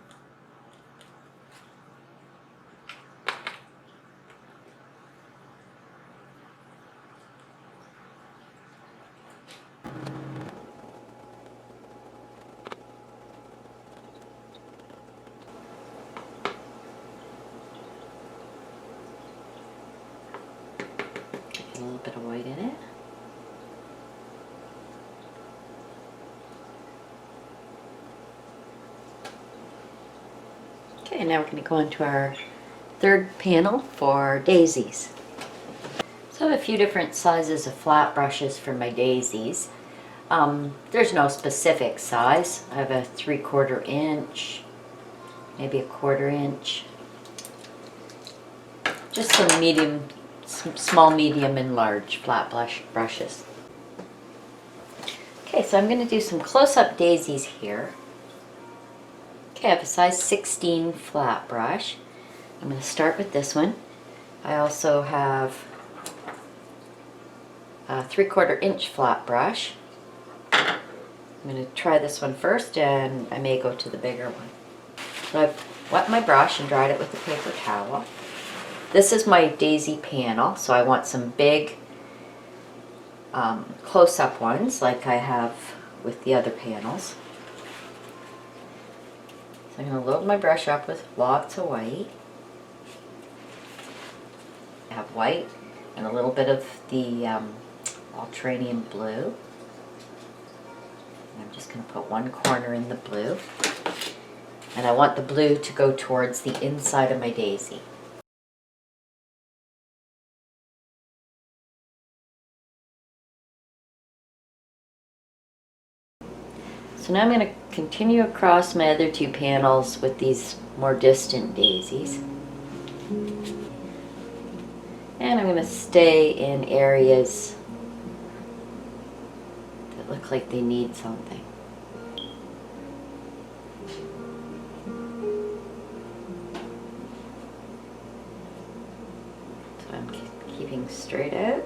a little bit of white in it. Okay, now we're going to go into our third panel for daisies. So I have a few different sizes of flat brushes for my daisies. There's no specific size. I have a 3/4 inch, maybe a 1/4 inch. Just some medium, small, medium, and large flat brushes. Okay, so I'm going to do some close-up daisies here. Okay, I have a size 16 flat brush. I'm going to start with this one. I also have a 3/4 inch flat brush. I'm going to try this one first, and I may go to the bigger one. So I've wet my brush and dried it with a paper towel. This is my daisy panel, so I want some big close-up ones like I have with the other panels. So I'm going to load my brush up with lots of white. I have white and a little bit of the ultranium blue. I'm just going to put one corner in the blue. And I want the blue to go towards the inside of my daisy. So now I'm going to continue across my other two panels with these more distant daisies. And I'm going to stay in areas that look like they need something. So I'm keeping straight out.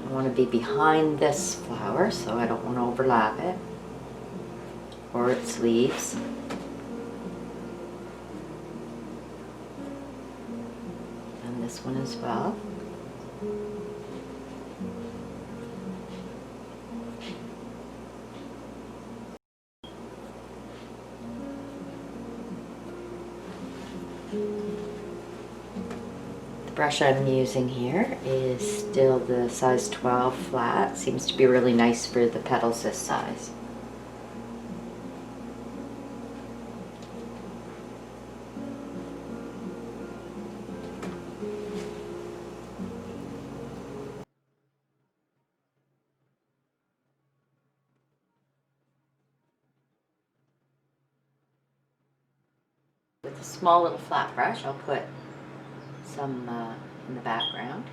I want to be behind this flower, so I don't want to overlap it or its leaves. And this one as well. The brush I'm using here is still the size 12 flat. Seems to be really nice for the petals this size. With a small little flat brush, I'll put some in the background.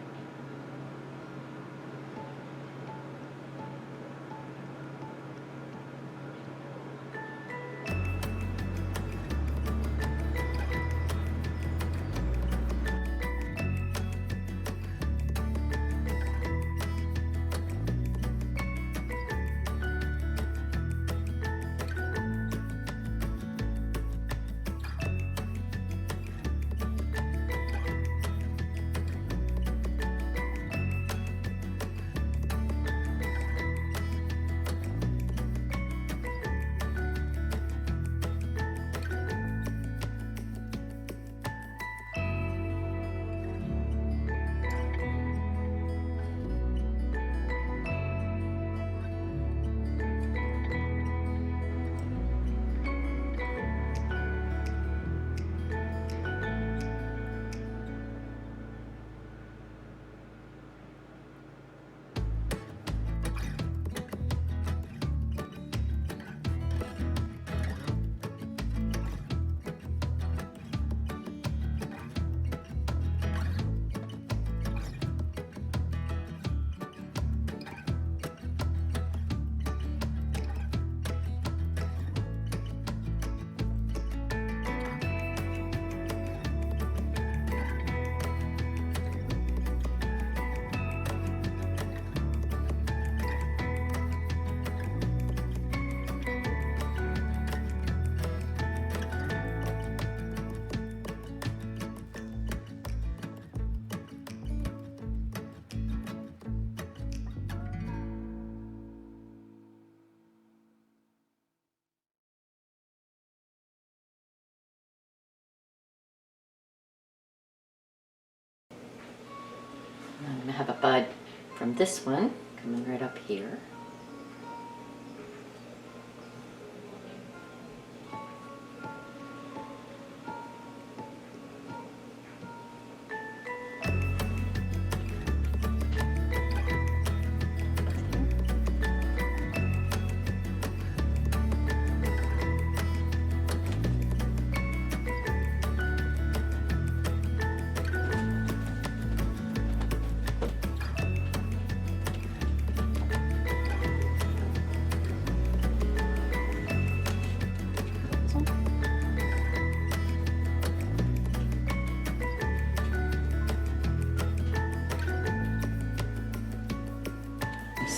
I'm going to have a bud from this one coming right up here.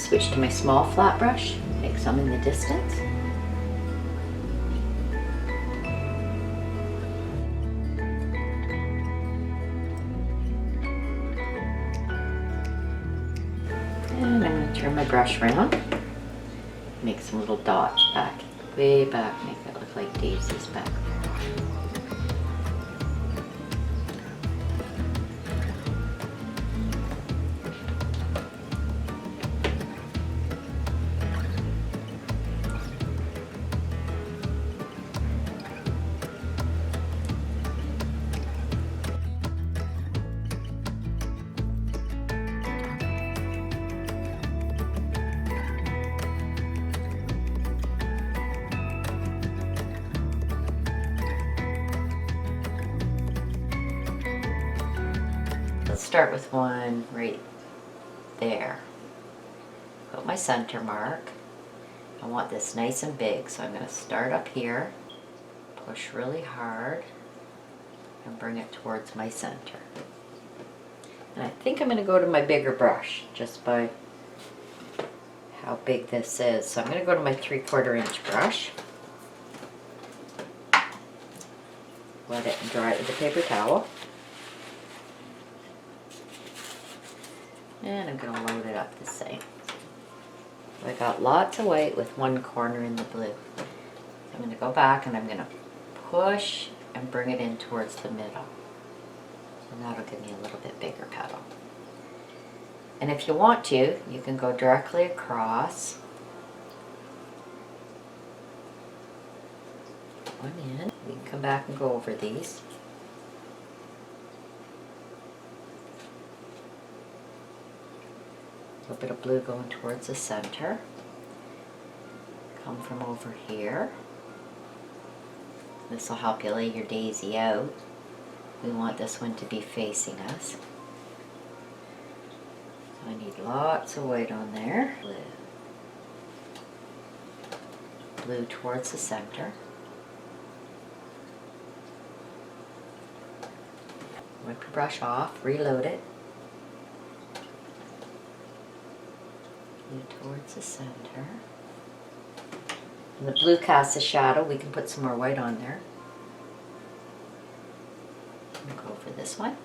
switch to my small flat brush, make some in the distance. And I'm going to turn my brush around, make some little dots back, way back, make it look like daisies back there. Let's start with one right there. Put my center mark. I want this nice and big, so I'm going to start up here, push really hard, and bring it towards my center. And I think I'm going to go to my bigger brush, just by how big this is. So I'm going to go to my 3/4 inch brush, wet it and dry it with a paper towel. And I'm going to load it up the same. I got lots of white with one corner in the blue. So I'm going to go back and I'm going to push and bring it in towards the middle. And that'll give me a little bit bigger petal. And if you want to, you can go directly across. One in. We can come back and go over these. A little bit of blue going towards the center. Come from over here. This will help you lay your daisy out. We want this one to be facing us. So I need lots of white on there. Blue. Blue towards the center. Wipe your brush off, reload it. Towards the center. And the blue casts a shadow. We can put some more white on there. We'll go for this one.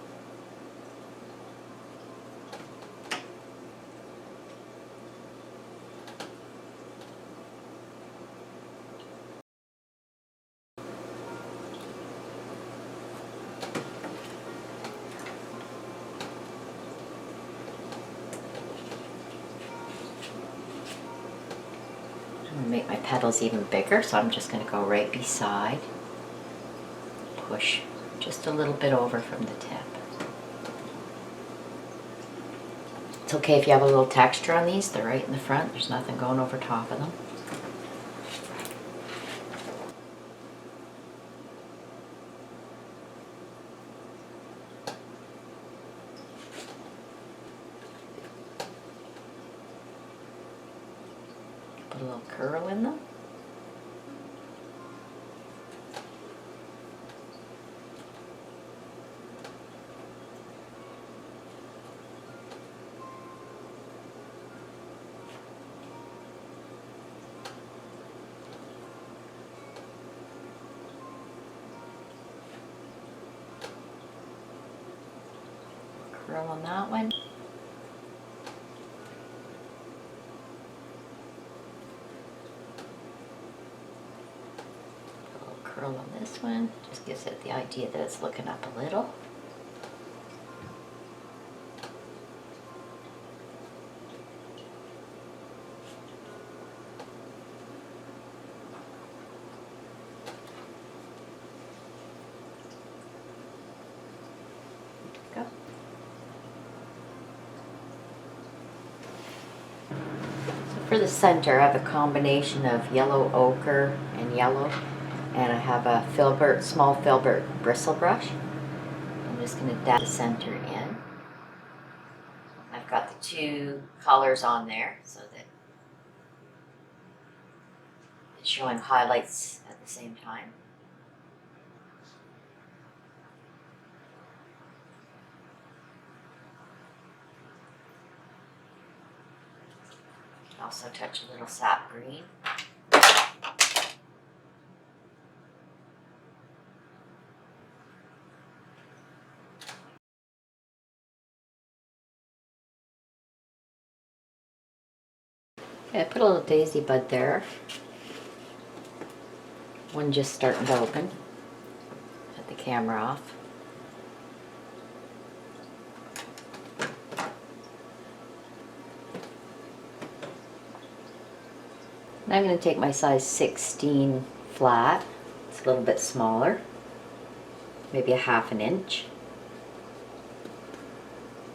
I'm going to make my petals even bigger, so I'm just going to go right beside. Push just a little bit over from the tip. It's okay if you have a little texture on these, they're right in the front, there's nothing going over top of them. Put a little curl in them. Curl on that one. Curl on this one, just gives it the idea that it's looking up a little. Go. So for the center, I have a combination of yellow ochre and yellow. And I have a filbert, small filbert bristle brush. I'm just going to dab the center in. I've got the two colors on there so that it's showing highlights at the same time. Also touch a little sap green. Okay, I put a little daisy bud there. One just starting to open. Cut the camera off. Now I'm going to take my size 16 flat. It's a little bit smaller, maybe a ½ inch.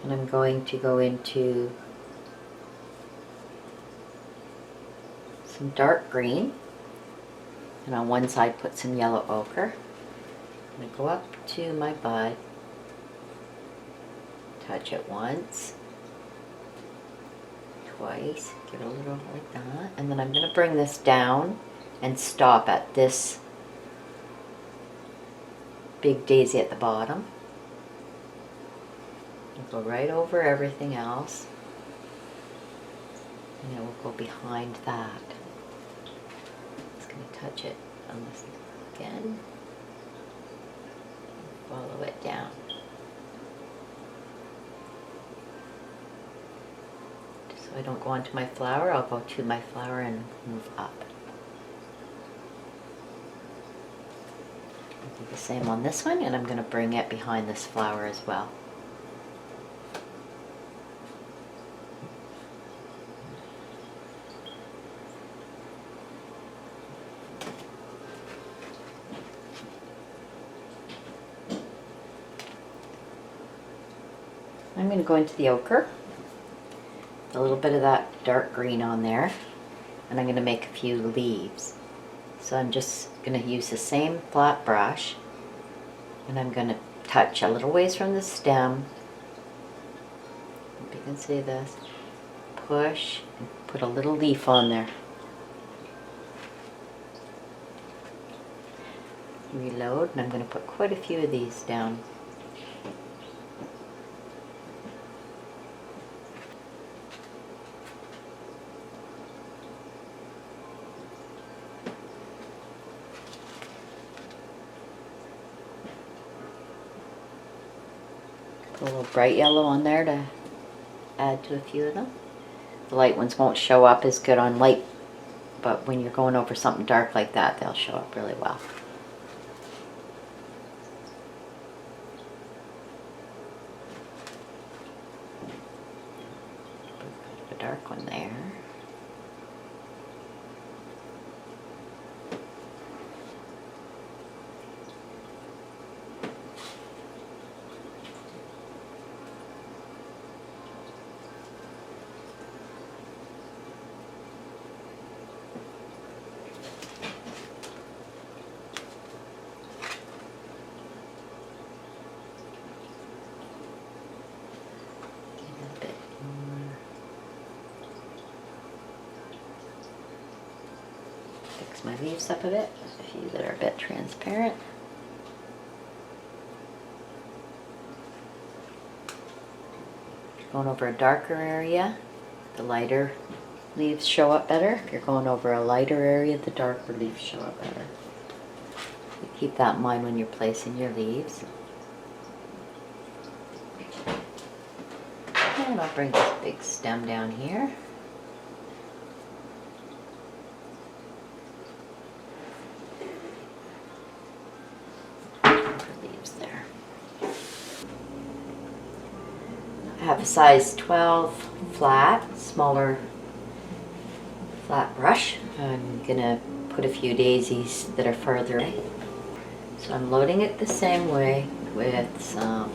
And I'm going to go into some dark green. And on one side put some yellow ochre. I'm going to go up to my bud, touch it once, twice, give it a little like that, and then I'm going to bring this down and stop at this big daisy at the bottom. We'll go right over everything else, and then we'll go behind that. Just going to touch it on this again, follow it down. So I don't go onto my flower, I'll go to my flower and move up. I'll do the same on this one, and I'm going to bring it behind this flower as well. I'm going to go into the ochre, a little bit of that dark green on there, and I'm going to make a few leaves. So I'm just going to use the same flat brush, and I'm going to touch a little ways from the stem. Hope you can see this. Push and put a little leaf on there. Reload, and I'm going to put quite a few of these down. Put a little bright yellow on there to add to a few of them. The light ones won't show up as good on light, but when you're going over something dark like that, they'll show up really well. Put a dark one there. Fix my leaves up a bit, a few that are a bit transparent. If you're going over a darker area, the lighter leaves show up better. If you're going over a lighter area, the darker leaves show up better. You keep that in mind when you're placing your leaves. And I'll bring this big stem down here. Leaves there. I have a size 12 flat, smaller flat brush. I'm gonna put a few daisies that are further away. So I'm loading it the same way with some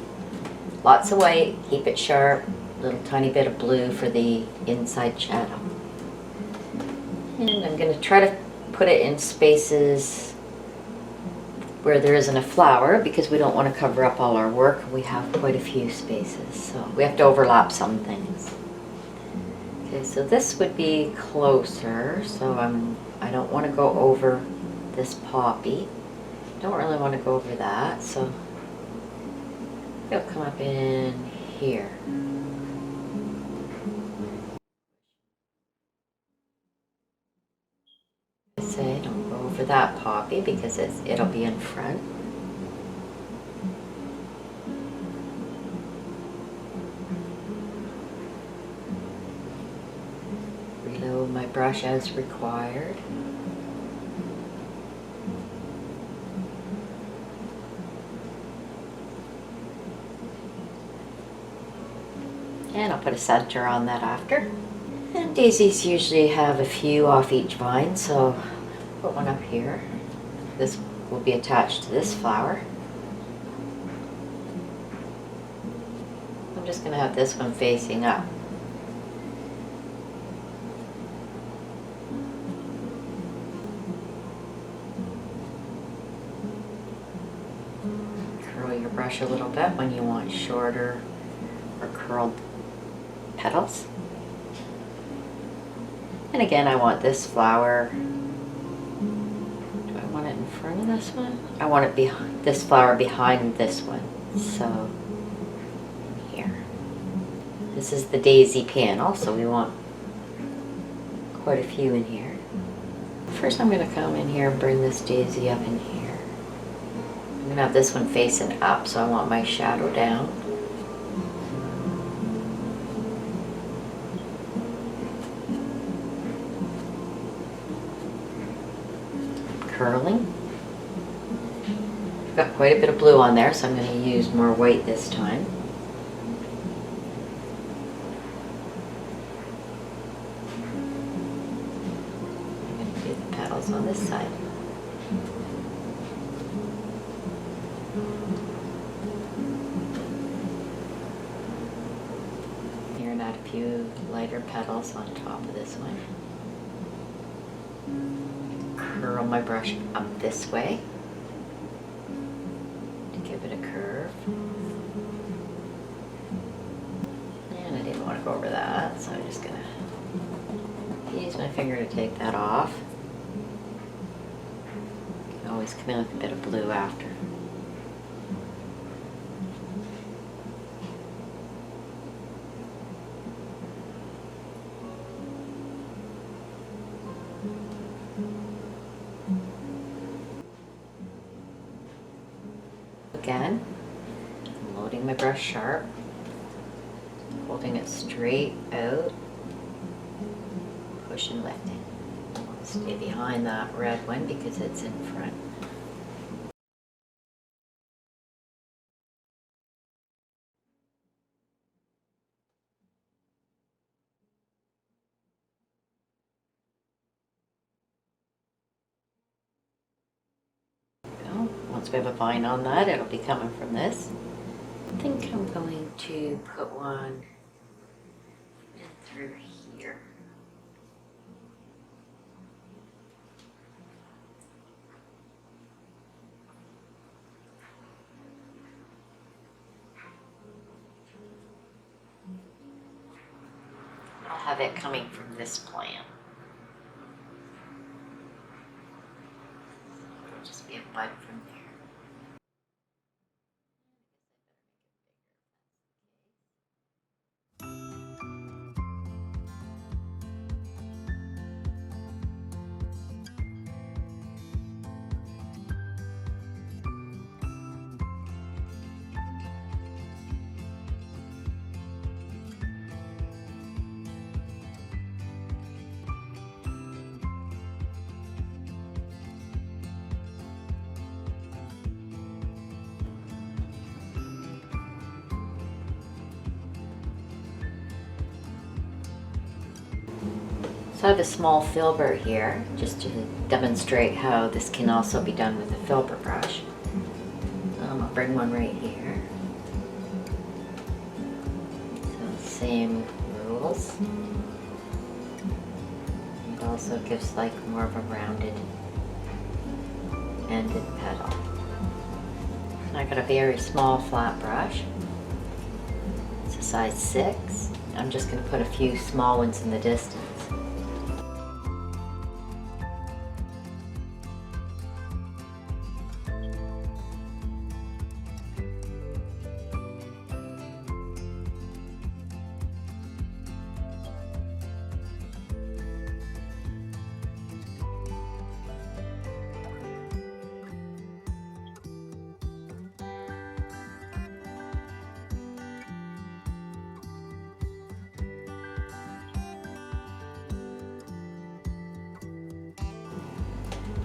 lots of white, keep it sharp, a little tiny bit of blue for the inside shadow. And I'm going to try to put it in spaces where there isn't a flower, because we don't want to cover up all our work. We have quite a few spaces, so we have to overlap some things. Okay, so this would be closer, so I don't want to go over this poppy. Don't really want to go over that, so it'll come up in here. that poppy because it'll be in front. Reload my brush as required. And I'll put a center on that after. And daisies usually have a few off each vine, so put one up here. This will be attached to this flower. I'm just going to have this one facing up. Curl your brush a little bit when you want shorter or curled petals. And again, I want this flower. Do I want it in front of this one? I want it behind this flower behind this one. So here. This is the daisy panel, so we want quite a few in here. First I'm going to come in here and bring this daisy up in here. I'm going to have this one facing up, so I want my shadow down. Curling. I've got quite a bit of blue on there, so I'm going to use more white this time. I'm going to do the petals on this side. Here, and add a few lighter petals on top of this one. Curl my brush up this way to give it a curve. And I didn't want to go over that, so I'm just going to use my finger to take that off. You can always come in with a bit of blue after. Again, I'm loading my brush sharp, holding it straight out, push and lift it. I'll stay behind that red one because it's in front. Once we have a vine on that, it'll be coming from this. I think I'm going to put one in through here. I'll have it coming from this plant. It'll just be a bud from there. So I have a small filbert here, just to demonstrate how this can also be done with a filbert brush. I'll bring one right here. So same rules. It also gives like more of a rounded ended petal. And I got a very small flat brush. It's a size 6. I'm just going to put a few small ones in the distance.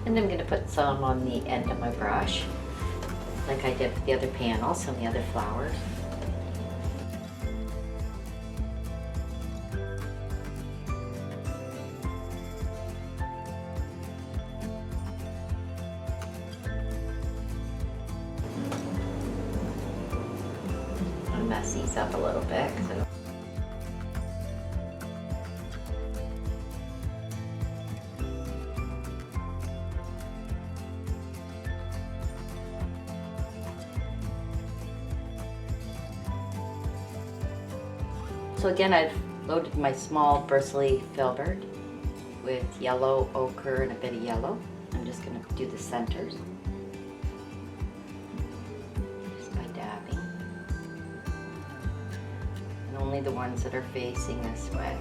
And I'm going to put some on the end of my brush, like I did with the other panels and the other flowers. I'll mess these up a little bit. So again, I've loaded my small bristly filbert with yellow ochre and a bit of yellow. I'm just going to do the centers just by dabbing, and only the ones that are facing this way.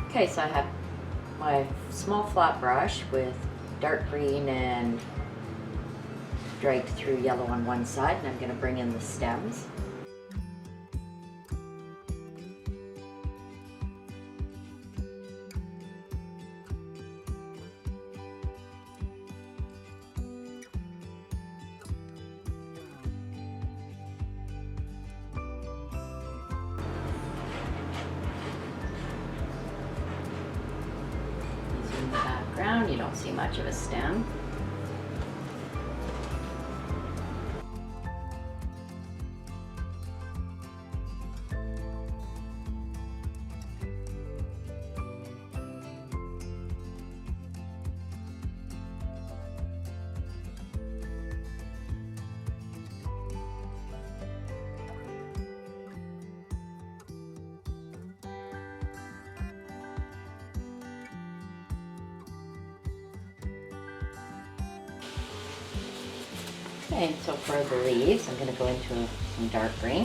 Okay, so I have my small flat brush with dark green and dragged through yellow on one side, and I'm going to bring in the stems. You don't see much of a stem. Okay, so for the leaves, I'm going to go into some dark green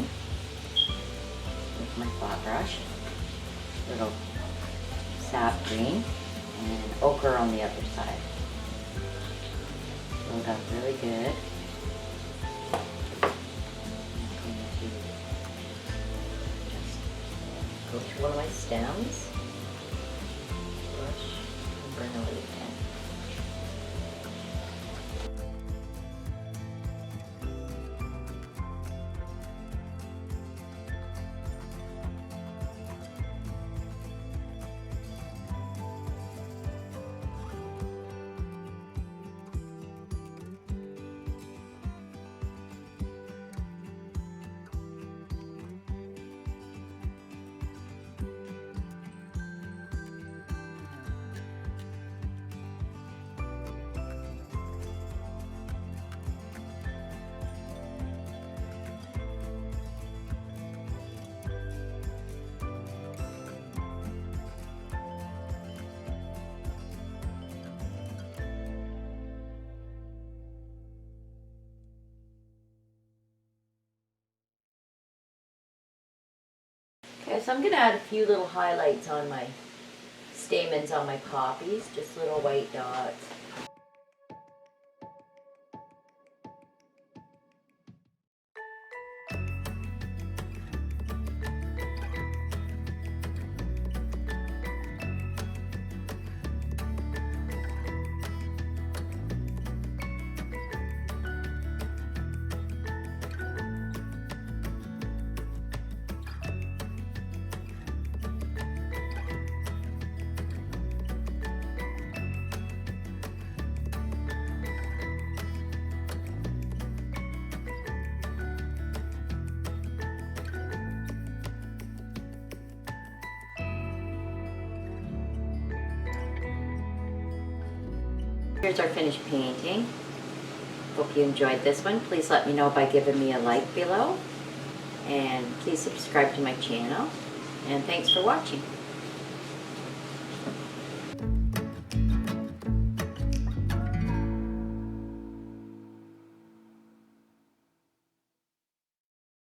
with my flat brush, little sap green, and ochre on the other side. Load up really good. I'm going to just go through one of my stems, push, and bring a leaf in. Okay, so I'm going to add a few little highlights on my stamens on my poppies, just little white dots. Here's our finished painting. Hope you enjoyed this one. Please let me know by giving me a like below. And please subscribe to my channel. And thanks for watching.